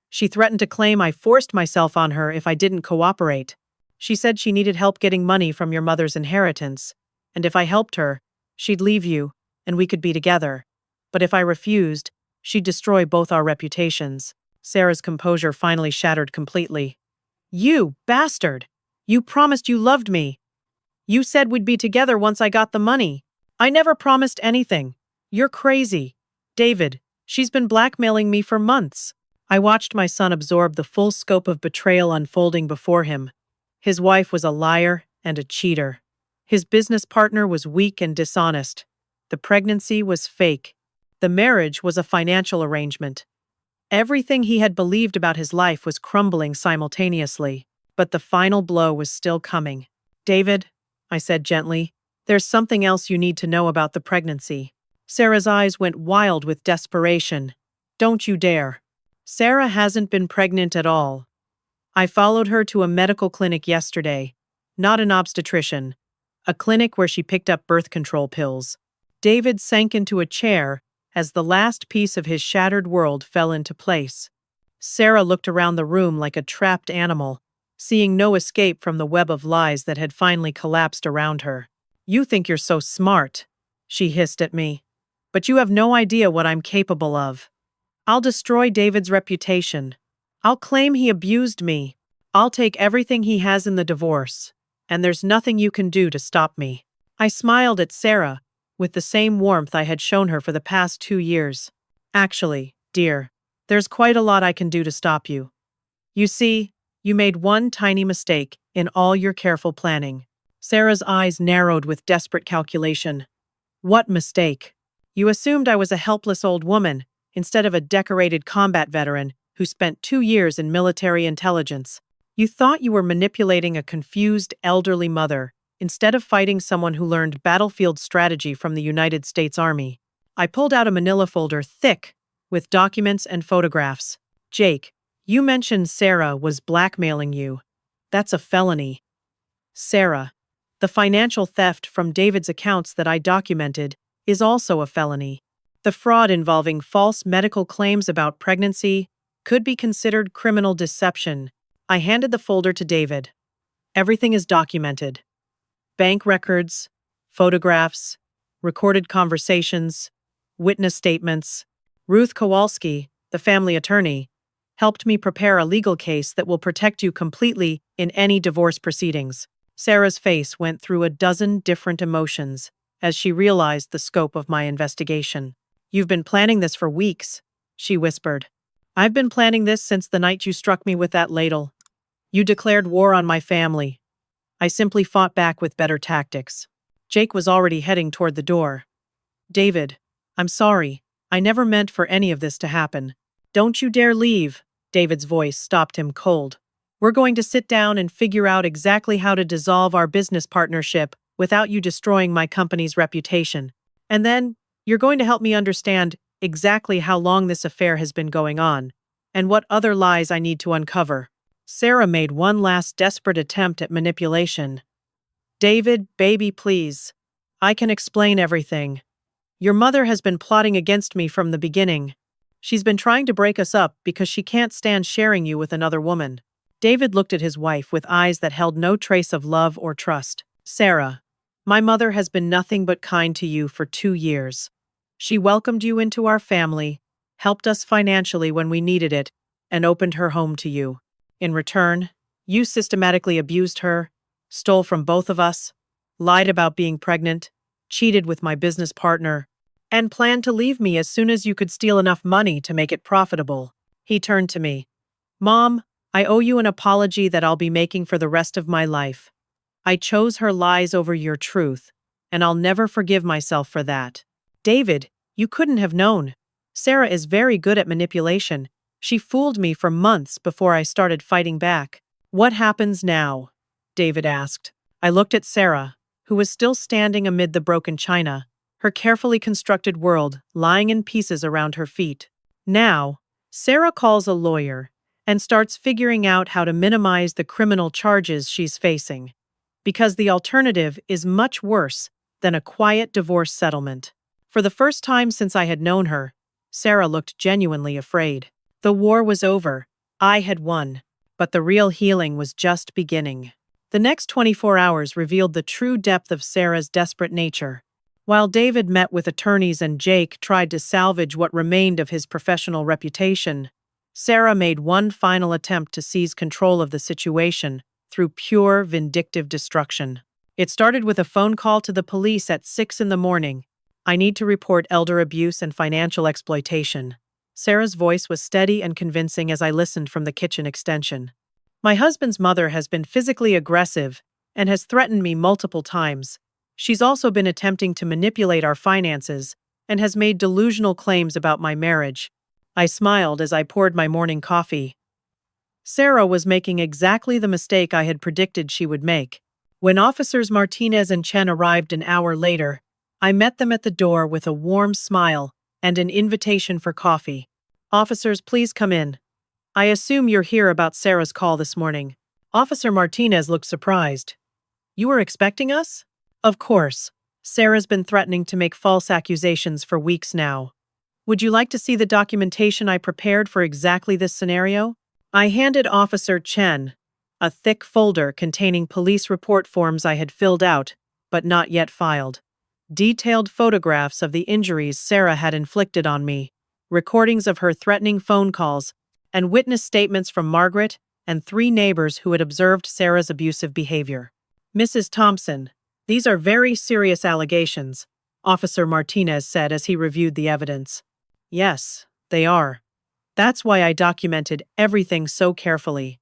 She threatened to claim I forced myself on her if I didn't cooperate. She said she needed help getting money from your mother's inheritance, and if I helped her, she'd leave you, and we could be together. But if I refused, she'd destroy both our reputations. Sarah's composure finally shattered completely. You bastard! You promised you loved me. You said we'd be together once I got the money. I never promised anything. You're crazy. David, she's been blackmailing me for months. I watched my son absorb the full scope of betrayal unfolding before him. His wife was a liar and a cheater. His business partner was weak and dishonest. The pregnancy was fake. The marriage was a financial arrangement. Everything he had believed about his life was crumbling simultaneously, but the final blow was still coming. David, I said gently, there's something else you need to know about the pregnancy. Sarah's eyes went wild with desperation. Don't you dare. Sarah hasn't been pregnant at all. I followed her to a medical clinic yesterday, not an obstetrician, a clinic where she picked up birth control pills. David sank into a chair as the last piece of his shattered world fell into place. Sarah looked around the room like a trapped animal, seeing no escape from the web of lies that had finally collapsed around her. You think you're so smart, she hissed at me, but you have no idea what I'm capable of. I'll destroy David's reputation. I'll claim he abused me. I'll take everything he has in the divorce, and there's nothing you can do to stop me. I smiled at Sarah with the same warmth I had shown her for the past 2 years. Actually, dear, there's quite a lot I can do to stop you. You see, you made one tiny mistake in all your careful planning. Sarah's eyes narrowed with desperate calculation. What mistake? You assumed I was a helpless old woman instead of a decorated combat veteran who spent 2 years in military intelligence. You thought you were manipulating a confused elderly mother instead of fighting someone who learned battlefield strategy from the United States Army. I pulled out a manila folder thick with documents and photographs. Jake, you mentioned Sarah was blackmailing you. That's a felony. Sarah, the financial theft from David's accounts that I documented is also a felony. The fraud involving false medical claims about pregnancy could be considered criminal deception. I handed the folder to David. Everything is documented. Bank records, photographs, recorded conversations, witness statements. Ruth Kowalski, the family attorney, helped me prepare a legal case that will protect you completely in any divorce proceedings. Sarah's face went through a dozen different emotions as she realized the scope of my investigation. You've been planning this for weeks, she whispered. I've been planning this since the night you struck me with that ladle. You declared war on my family. I simply fought back with better tactics. Jake was already heading toward the door. David, I'm sorry. I never meant for any of this to happen. Don't you dare leave. David's voice stopped him cold. We're going to sit down and figure out exactly how to dissolve our business partnership without you destroying my company's reputation. And then, you're going to help me understand exactly how long this affair has been going on, and what other lies I need to uncover. Sarah made one last desperate attempt at manipulation. David, baby, please. I can explain everything. Your mother has been plotting against me from the beginning. She's been trying to break us up because she can't stand sharing you with another woman. David looked at his wife with eyes that held no trace of love or trust. Sarah, my mother has been nothing but kind to you for 2 years. She welcomed you into our family, helped us financially when we needed it, and opened her home to you. In return, you systematically abused her, stole from both of us, lied about being pregnant, cheated with my business partner, and planned to leave me as soon as you could steal enough money to make it profitable. He turned to me. Mom, I owe you an apology that I'll be making for the rest of my life. I chose her lies over your truth, and I'll never forgive myself for that. David, you couldn't have known. Sarah is very good at manipulation. She fooled me for months before I started fighting back. What happens now? David asked. I looked at Sarah, who was still standing amid the broken china, her carefully constructed world lying in pieces around her feet. Now, Sarah calls a lawyer and starts figuring out how to minimize the criminal charges she's facing, because the alternative is much worse than a quiet divorce settlement. For the first time since I had known her, Sarah looked genuinely afraid. The war was over. I had won. But the real healing was just beginning. The next 24 hours revealed the true depth of Sarah's desperate nature. While David met with attorneys and Jake tried to salvage what remained of his professional reputation, Sarah made one final attempt to seize control of the situation through pure vindictive destruction. It started with a phone call to the police at 6 in the morning. "I need to report elder abuse and financial exploitation." Sarah's voice was steady and convincing as I listened from the kitchen extension. "My husband's mother has been physically aggressive and has threatened me multiple times. She's also been attempting to manipulate our finances and has made delusional claims about my marriage." I smiled as I poured my morning coffee. Sarah was making exactly the mistake I had predicted she would make. When Officers Martinez and Chen arrived an hour later, I met them at the door with a warm smile and an invitation for coffee. "Officers, please come in. I assume you're here about Sarah's call this morning." Officer Martinez looked surprised. "You were expecting us?" "Of course. Sarah's been threatening to make false accusations for weeks now. Would you like to see the documentation I prepared for exactly this scenario?" I handed Officer Chen a thick folder containing police report forms I had filled out, but not yet filed. Detailed photographs of the injuries Sarah had inflicted on me, recordings of her threatening phone calls, and witness statements from Margaret and 3 neighbors who had observed Sarah's abusive behavior. "Mrs. Thompson, these are very serious allegations," Officer Martinez said as he reviewed the evidence. "Yes, they are. That's why I documented everything so carefully.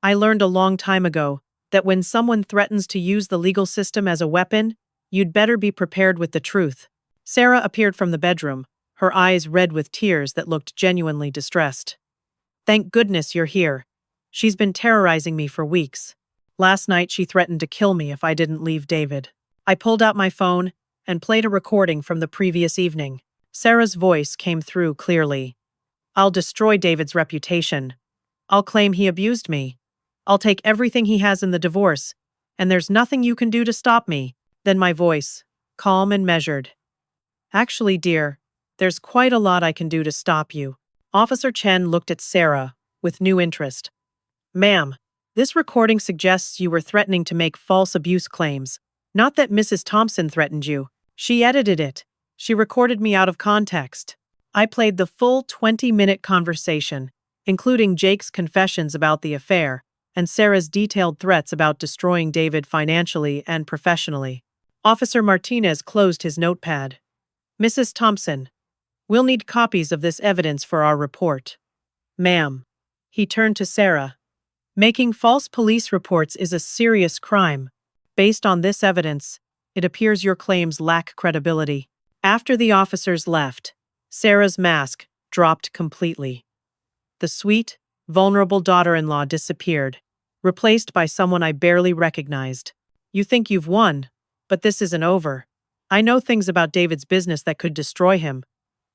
I learned a long time ago that when someone threatens to use the legal system as a weapon, you'd better be prepared with the truth." Sarah appeared from the bedroom, her eyes red with tears that looked genuinely distressed. "Thank goodness you're here. She's been terrorizing me for weeks. Last night she threatened to kill me if I didn't leave David." I pulled out my phone and played a recording from the previous evening. Sarah's voice came through clearly. "I'll destroy David's reputation. I'll claim he abused me. I'll take everything he has in the divorce, and there's nothing you can do to stop me." Then my voice, calm and measured. "Actually, dear, there's quite a lot I can do to stop you." Officer Chen looked at Sarah with new interest. "Ma'am, this recording suggests you were threatening to make false abuse claims. Not that Mrs. Thompson threatened you. She edited it. She recorded me out of context." I played the full 20-minute conversation, including Jake's confessions about the affair and Sarah's detailed threats about destroying David financially and professionally. Officer Martinez closed his notepad. "Mrs. Thompson, we'll need copies of this evidence for our report." "Ma'am." He turned to Sarah. "Making false police reports is a serious crime. Based on this evidence, it appears your claims lack credibility." After the officers left, Sarah's mask dropped completely. The sweet, vulnerable daughter-in-law disappeared, replaced by someone I barely recognized. "You think you've won, but this isn't over. I know things about David's business that could destroy him.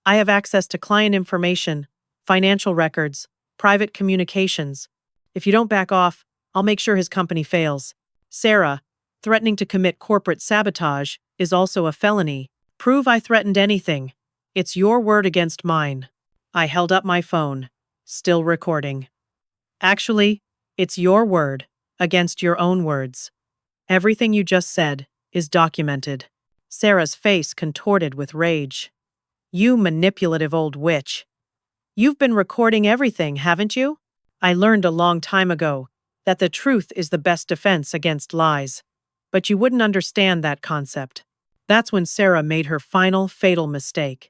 I have access to client information, financial records, private communications. If you don't back off, I'll make sure his company fails." "Sarah, threatening to commit corporate sabotage is also a felony. Prove I threatened anything. It's your word against mine." I held up my phone, still recording. "Actually, it's your word against your own words. Everything you just said is documented." Sarah's face contorted with rage. "You manipulative old witch. You've been recording everything, haven't you? I learned a long time ago that the truth is the best defense against lies. But you wouldn't understand that concept." That's when Sarah made her final, fatal mistake.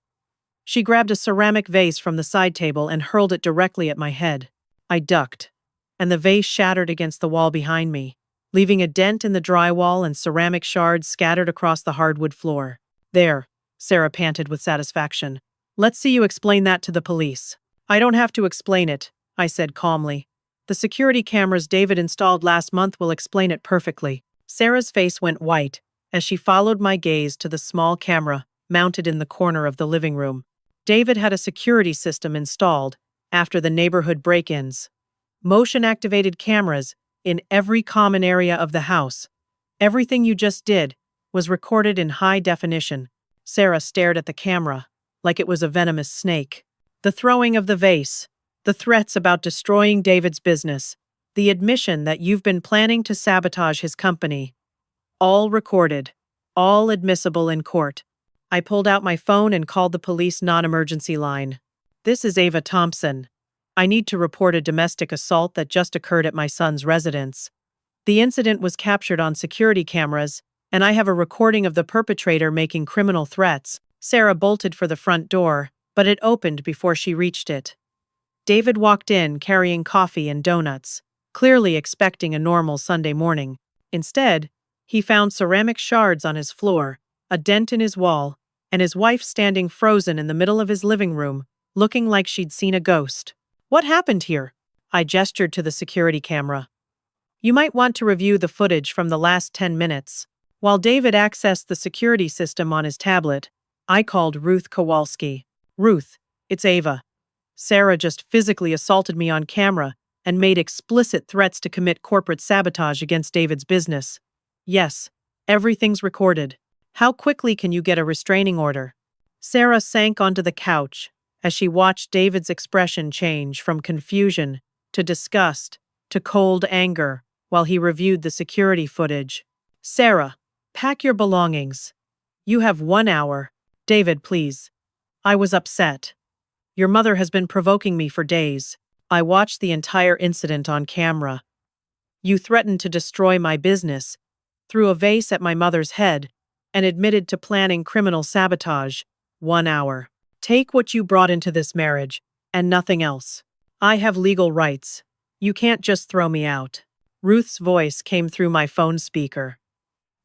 She grabbed a ceramic vase from the side table and hurled it directly at my head. I ducked, and the vase shattered against the wall behind me, leaving a dent in the drywall and ceramic shards scattered across the hardwood floor. "There," Sarah panted with satisfaction. "Let's see you explain that to the police." "I don't have to explain it," I said calmly. "The security cameras David installed last month will explain it perfectly." Sarah's face went white as she followed my gaze to the small camera mounted in the corner of the living room. David had a security system installed after the neighborhood break-ins. Motion-activated cameras in every common area of the house. Everything you just did was recorded in high definition. Sarah stared at the camera like it was a venomous snake. The throwing of the vase, the threats about destroying David's business, the admission that you've been planning to sabotage his company. All recorded, all admissible in court. I pulled out my phone and called the police non-emergency line. "This is Ava Thompson. I need to report a domestic assault that just occurred at my son's residence. The incident was captured on security cameras, and I have a recording of the perpetrator making criminal threats. Sarah bolted for the front door, but it opened before she reached it. David walked in carrying coffee and donuts, clearly expecting a normal Sunday morning. Instead, he found ceramic shards on his floor, a dent in his wall, and his wife standing frozen in the middle of his living room, looking like she'd seen a ghost. "What happened here?" I gestured to the security camera. "You might want to review the footage from the last 10 minutes. While David accessed the security system on his tablet, I called Ruth Kowalski. "Ruth, it's Ava. Sarah just physically assaulted me on camera and made explicit threats to commit corporate sabotage against David's business." "Yes, everything's recorded. How quickly can you get a restraining order?" Sarah sank onto the couch as she watched David's expression change from confusion to disgust to cold anger while he reviewed the security footage. "Sarah, pack your belongings. You have 1 hour. David, please. I was upset. Your mother has been provoking me for days. I watched the entire incident on camera. You threatened to destroy my business, threw a vase at my mother's head, and admitted to planning criminal sabotage. 1 hour. Take what you brought into this marriage, and nothing else. I have legal rights. You can't just throw me out." Ruth's voice came through my phone speaker.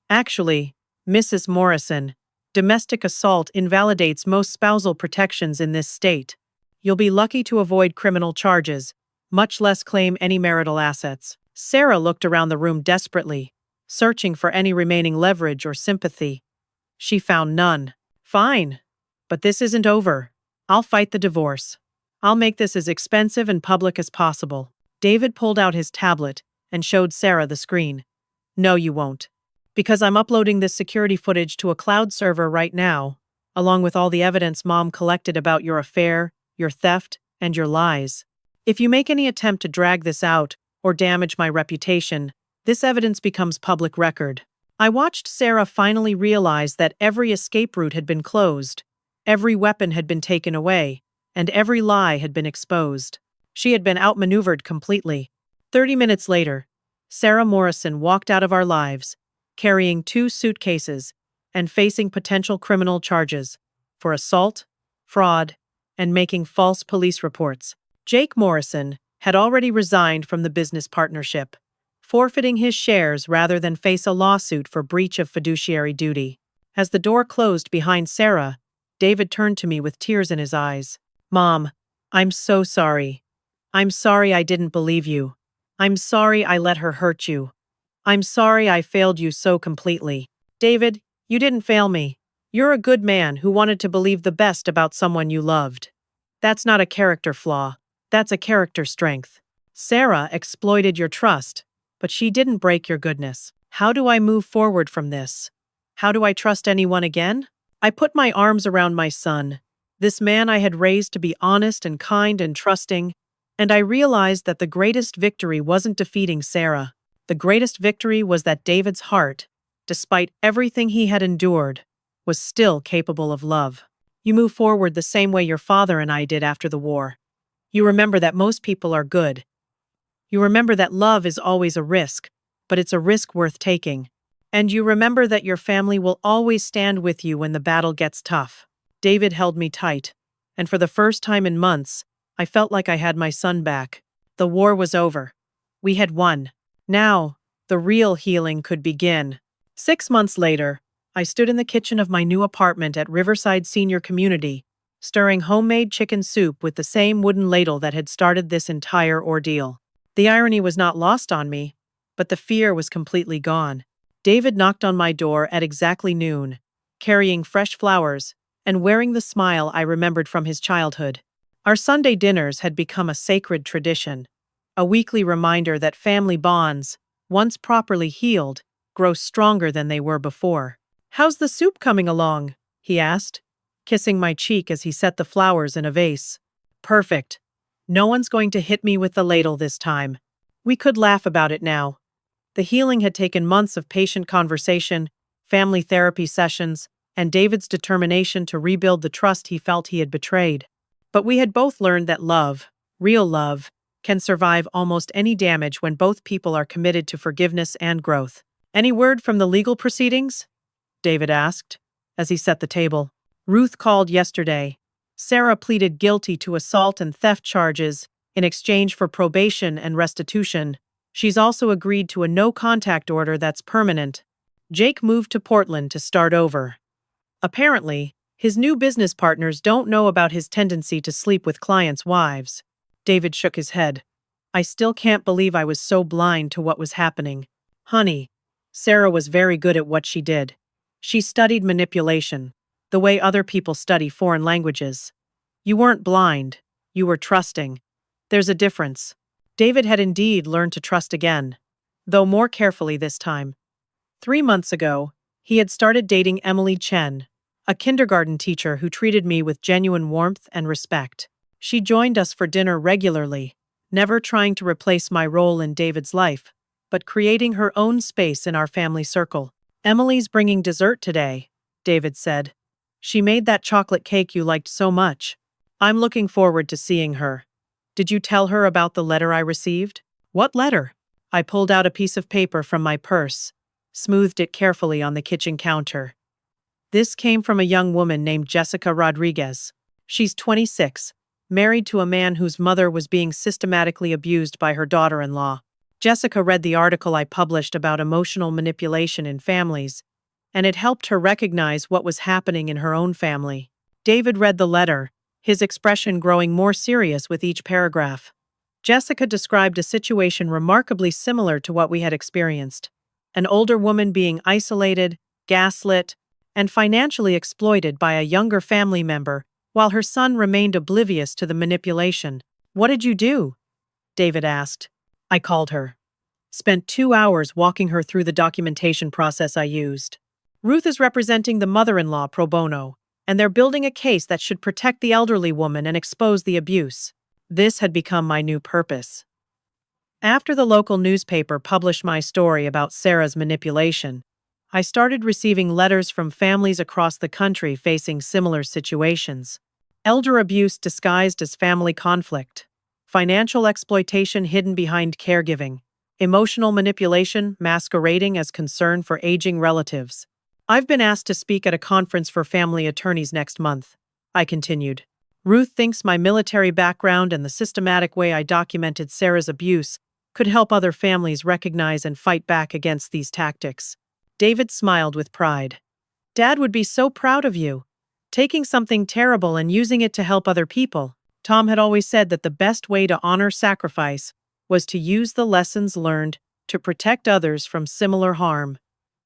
"Actually, Mrs. Morrison, domestic assault invalidates most spousal protections in this state. You'll be lucky to avoid criminal charges, much less claim any marital assets." Sarah looked around the room desperately, searching for any remaining leverage or sympathy. She found none. "Fine. But this isn't over. I'll fight the divorce. I'll make this as expensive and public as possible." David pulled out his tablet and showed Sarah the screen. "No, you won't. Because I'm uploading this security footage to a cloud server right now, along with all the evidence Mom collected about your affair, your theft, and your lies. If you make any attempt to drag this out or damage my reputation, this evidence becomes public record." I watched Sarah finally realize that every escape route had been closed, every weapon had been taken away, and every lie had been exposed. She had been outmaneuvered completely. 30 minutes later, Sarah Morrison walked out of our lives, carrying 2 suitcases and facing potential criminal charges for assault, fraud, and making false police reports. Jake Morrison had already resigned from the business partnership, forfeiting his shares rather than face a lawsuit for breach of fiduciary duty. As the door closed behind Sarah, David turned to me with tears in his eyes. "Mom, I'm so sorry. I'm sorry I didn't believe you. I'm sorry I let her hurt you. I'm sorry I failed you so completely." "David, you didn't fail me. You're a good man who wanted to believe the best about someone you loved. That's not a character flaw. That's a character strength. Sarah exploited your trust, but she didn't break your goodness. How do I move forward from this? How do I trust anyone again?" I put my arms around my son, this man I had raised to be honest and kind and trusting, and I realized that the greatest victory wasn't defeating Sarah. The greatest victory was that David's heart, despite everything he had endured, was still capable of love. You move forward the same way your father and I did after the war. You remember that most people are good. You remember that love is always a risk, but it's a risk worth taking. And you remember that your family will always stand with you when the battle gets tough. David held me tight, and for the first time in months, I felt like I had my son back. The war was over. We had won. Now, the real healing could begin. 6 months later, I stood in the kitchen of my new apartment at Riverside Senior Community, stirring homemade chicken soup with the same wooden ladle that had started this entire ordeal. The irony was not lost on me, but the fear was completely gone. David knocked on my door at exactly noon, carrying fresh flowers and wearing the smile I remembered from his childhood. Our Sunday dinners had become a sacred tradition, a weekly reminder that family bonds, once properly healed, grow stronger than they were before. "How's the soup coming along?" he asked, kissing my cheek as he set the flowers in a vase. "Perfect. No one's going to hit me with the ladle this time." We could laugh about it now. The healing had taken months of patient conversation, family therapy sessions, and David's determination to rebuild the trust he felt he had betrayed. But we had both learned that love, Real love can survive almost any damage when both people are committed to forgiveness and growth. Any word from the legal proceedings? David asked, as he set the table. Ruth called yesterday. Sarah pleaded guilty to assault and theft charges in exchange for probation and restitution. She's also agreed to a no-contact order that's permanent. Jake moved to Portland to start over. Apparently, his new business partners don't know about his tendency to sleep with clients' wives. David shook his head. I still can't believe I was so blind to what was happening. Honey, Sarah was very good at what she did. She studied manipulation, the way other people study foreign languages. You weren't blind, you were trusting. There's a difference. David had indeed learned to trust again, though more carefully this time. 3 months ago, he had started dating Emily Chen, a kindergarten teacher who treated me with genuine warmth and respect. She joined us for dinner regularly, never trying to replace my role in David's life, but creating her own space in our family circle. Emily's bringing dessert today, David said. She made that chocolate cake you liked so much. I'm looking forward to seeing her. Did you tell her about the letter I received? What letter? I pulled out a piece of paper from my purse, smoothed it carefully on the kitchen counter. This came from a young woman named Jessica Rodriguez. She's 26, married to a man whose mother was being systematically abused by her daughter-in-law. Jessica read the article I published about emotional manipulation in families, and it helped her recognize what was happening in her own family. David read the letter, his expression growing more serious with each paragraph. Jessica described a situation remarkably similar to what we had experienced. An older woman being isolated, gaslit, and financially exploited by a younger family member, while her son remained oblivious to the manipulation. What did you do? David asked. I called her. Spent 2 hours walking her through the documentation process I used. Ruth is representing the mother-in-law pro bono, and they're building a case that should protect the elderly woman and expose the abuse. This had become my new purpose. After the local newspaper published my story about Sarah's manipulation, I started receiving letters from families across the country facing similar situations. Elder abuse disguised as family conflict, financial exploitation hidden behind caregiving, emotional manipulation masquerading as concern for aging relatives. I've been asked to speak at a conference for family attorneys next month, I continued. Ruth thinks my military background and the systematic way I documented Sarah's abuse could help other families recognize and fight back against these tactics. David smiled with pride. Dad would be so proud of you. Taking something terrible and using it to help other people. Tom had always said that the best way to honor sacrifice was to use the lessons learned to protect others from similar harm.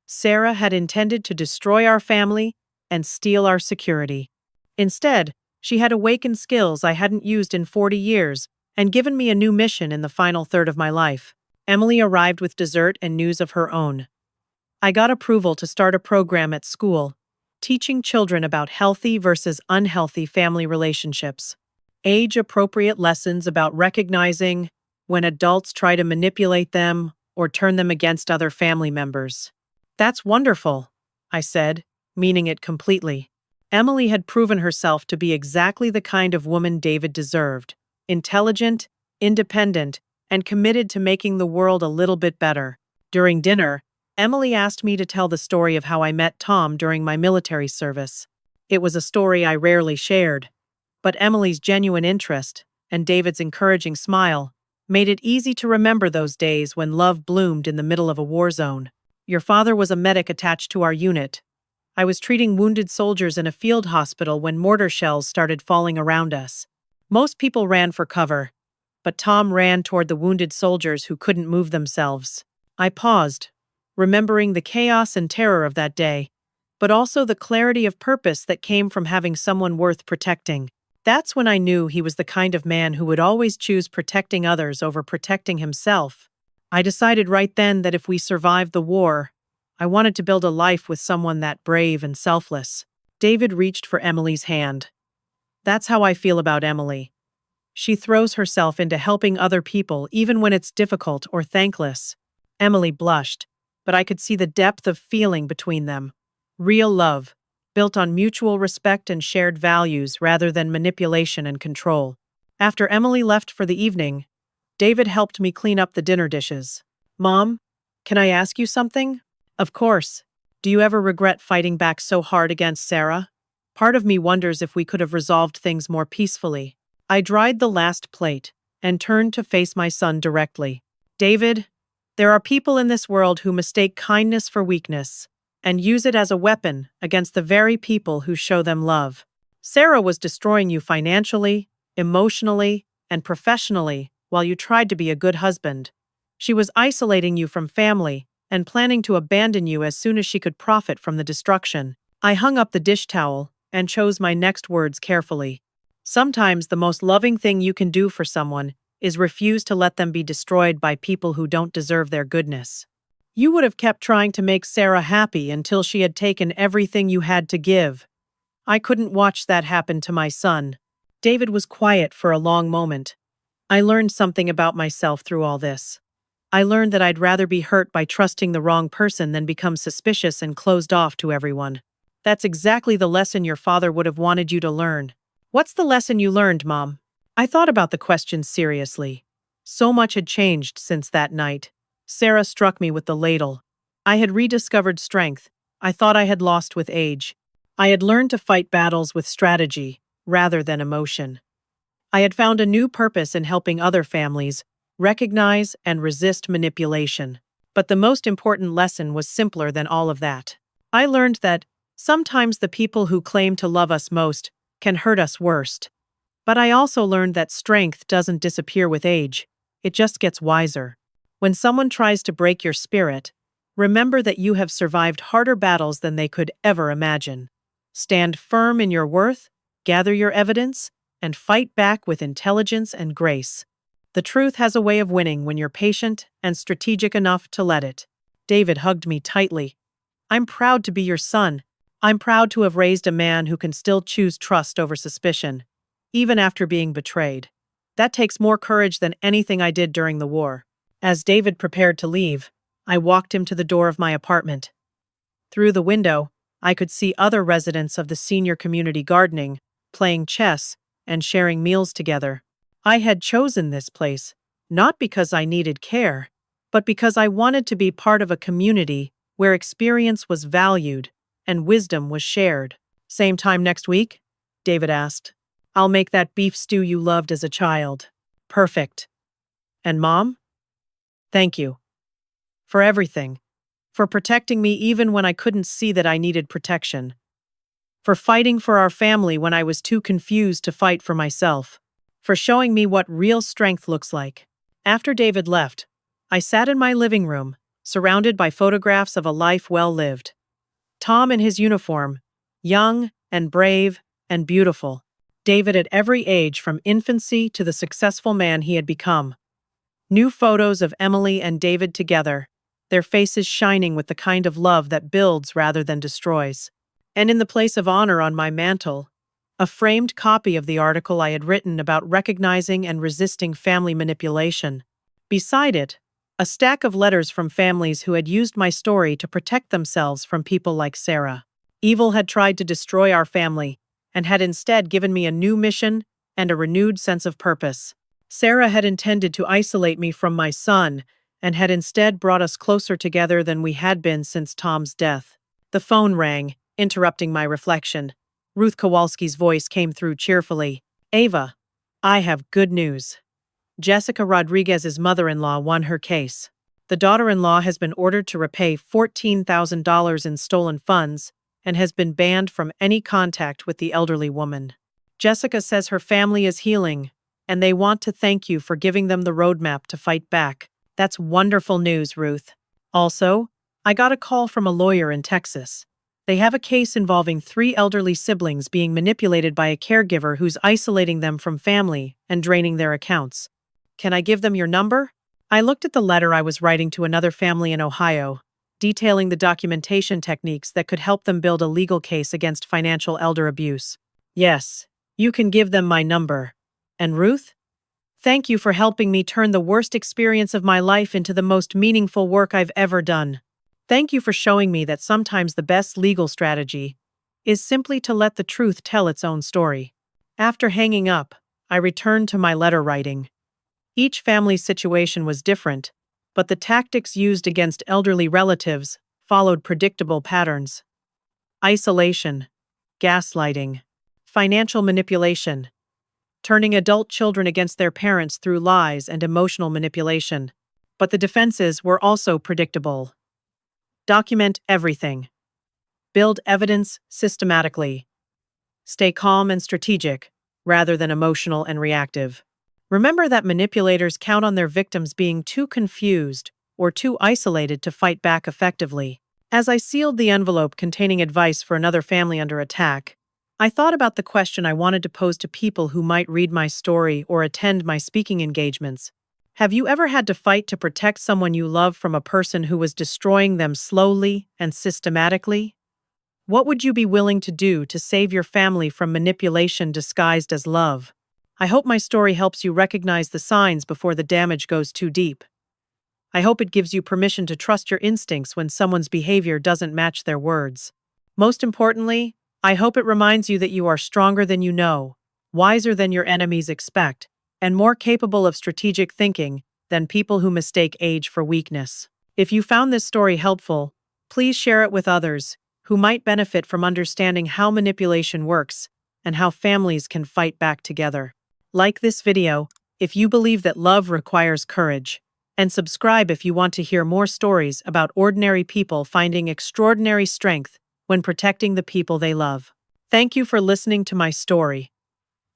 Sarah had intended to destroy our family and steal our security. Instead, she had awakened skills I hadn't used in 40 years and given me a new mission in the final third of my life. Emily arrived with dessert and news of her own. I got approval to start a program at school, teaching children about healthy versus unhealthy family relationships. Age-appropriate lessons about recognizing when adults try to manipulate them or turn them against other family members. That's wonderful, I said, meaning it completely. Emily had proven herself to be exactly the kind of woman David deserved. Intelligent, independent, and committed to making the world a little bit better. During dinner, Emily asked me to tell the story of how I met Tom during my military service. It was a story I rarely shared, but Emily's genuine interest and David's encouraging smile made it easy to remember those days when love bloomed in the middle of a war zone. Your father was a medic attached to our unit. I was treating wounded soldiers in a field hospital when mortar shells started falling around us. Most people ran for cover, but Tom ran toward the wounded soldiers who couldn't move themselves. I paused, remembering the chaos and terror of that day, but also the clarity of purpose that came from having someone worth protecting. That's when I knew he was the kind of man who would always choose protecting others over protecting himself. I decided right then that if we survived the war, I wanted to build a life with someone that brave and selfless. David reached for Emily's hand. That's how I feel about Emily. She throws herself into helping other people even when it's difficult or thankless. Emily blushed, but I could see the depth of feeling between them. Real love, built on mutual respect and shared values rather than manipulation and control. After Emily left for the evening, David helped me clean up the dinner dishes. Mom, can I ask you something? Of course. Do you ever regret fighting back so hard against Sarah? Part of me wonders if we could have resolved things more peacefully. I dried the last plate and turned to face my son directly. David, there are people in this world who mistake kindness for weakness and use it as a weapon against the very people who show them love. Sarah was destroying you financially, emotionally, and professionally while you tried to be a good husband. She was isolating you from family and planning to abandon you as soon as she could profit from the destruction. I hung up the dish towel and chose my next words carefully. Sometimes the most loving thing you can do for someone is refuse to let them be destroyed by people who don't deserve their goodness. You would have kept trying to make Sarah happy until she had taken everything you had to give. I couldn't watch that happen to my son. David was quiet for a long moment. I learned something about myself through all this. I learned that I'd rather be hurt by trusting the wrong person than become suspicious and closed off to everyone. That's exactly the lesson your father would have wanted you to learn. What's the lesson you learned, Mom? I thought about the question seriously. So much had changed since that night. Sarah struck me with the ladle. I had rediscovered strength I thought I had lost with age. I had learned to fight battles with strategy rather than emotion. I had found a new purpose in helping other families recognize and resist manipulation. But the most important lesson was simpler than all of that. I learned that sometimes the people who claim to love us most can hurt us worst. But I also learned that strength doesn't disappear with age, it just gets wiser. When someone tries to break your spirit, remember that you have survived harder battles than they could ever imagine. Stand firm in your worth, gather your evidence, and fight back with intelligence and grace. The truth has a way of winning when you're patient and strategic enough to let it. David hugged me tightly. I'm proud to be your son. I'm proud to have raised a man who can still choose trust over suspicion, even after being betrayed. That takes more courage than anything I did during the war. As David prepared to leave, I walked him to the door of my apartment. Through the window, I could see other residents of the senior community gardening, playing chess, and sharing meals together. I had chosen this place, not because I needed care, but because I wanted to be part of a community where experience was valued and wisdom was shared. Same time next week? David asked. I'll make that beef stew you loved as a child. Perfect. And Mom? Thank you. For everything. For protecting me even when I couldn't see that I needed protection. For fighting for our family when I was too confused to fight for myself. For showing me what real strength looks like. After David left, I sat in my living room, surrounded by photographs of a life well lived. Tom in his uniform, young and brave and beautiful. David at every age from infancy to the successful man he had become. New photos of Emily and David together, their faces shining with the kind of love that builds rather than destroys. And in the place of honor on my mantle, a framed copy of the article I had written about recognizing and resisting family manipulation. Beside it, a stack of letters from families who had used my story to protect themselves from people like Sarah. Evil had tried to destroy our family and had instead given me a new mission and a renewed sense of purpose. Sarah had intended to isolate me from my son and had instead brought us closer together than we had been since Tom's death. The phone rang, interrupting my reflection. Ruth Kowalski's voice came through cheerfully. Ava, I have good news. Jessica Rodriguez's mother-in-law won her case. The daughter-in-law has been ordered to repay $14,000 in stolen funds and has been banned from any contact with the elderly woman. Jessica says her family is healing, and they want to thank you for giving them the roadmap to fight back. That's wonderful news, Ruth. Also, I got a call from a lawyer in Texas. They have a case involving 3 elderly siblings being manipulated by a caregiver who's isolating them from family and draining their accounts. Can I give them your number? I looked at the letter I was writing to another family in Ohio, detailing the documentation techniques that could help them build a legal case against financial elder abuse. Yes, you can give them my number. And Ruth? Thank you for helping me turn the worst experience of my life into the most meaningful work I've ever done. Thank you for showing me that sometimes the best legal strategy is simply to let the truth tell its own story. After hanging up, I returned to my letter writing. Each family's situation was different, but the tactics used against elderly relatives followed predictable patterns: isolation, gaslighting, financial manipulation, turning adult children against their parents through lies and emotional manipulation. But the defenses were also predictable. Document everything. Build evidence systematically. Stay calm and strategic, rather than emotional and reactive. Remember that manipulators count on their victims being too confused or too isolated to fight back effectively. As I sealed the envelope containing advice for another family under attack, I thought about the question I wanted to pose to people who might read my story or attend my speaking engagements. Have you ever had to fight to protect someone you love from a person who was destroying them slowly and systematically? What would you be willing to do to save your family from manipulation disguised as love? I hope my story helps you recognize the signs before the damage goes too deep. I hope it gives you permission to trust your instincts when someone's behavior doesn't match their words. Most importantly, I hope it reminds you that you are stronger than you know, wiser than your enemies expect, and more capable of strategic thinking than people who mistake age for weakness. If you found this story helpful, please share it with others who might benefit from understanding how manipulation works and how families can fight back together. Like this video if you believe that love requires courage, and subscribe if you want to hear more stories about ordinary people finding extraordinary strength when protecting the people they love. Thank you for listening to my story.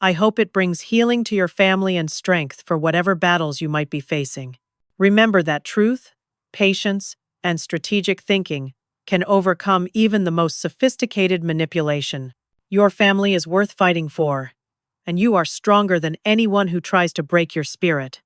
I hope it brings healing to your family and strength for whatever battles you might be facing. Remember that truth, patience, and strategic thinking can overcome even the most sophisticated manipulation. Your family is worth fighting for, and you are stronger than anyone who tries to break your spirit.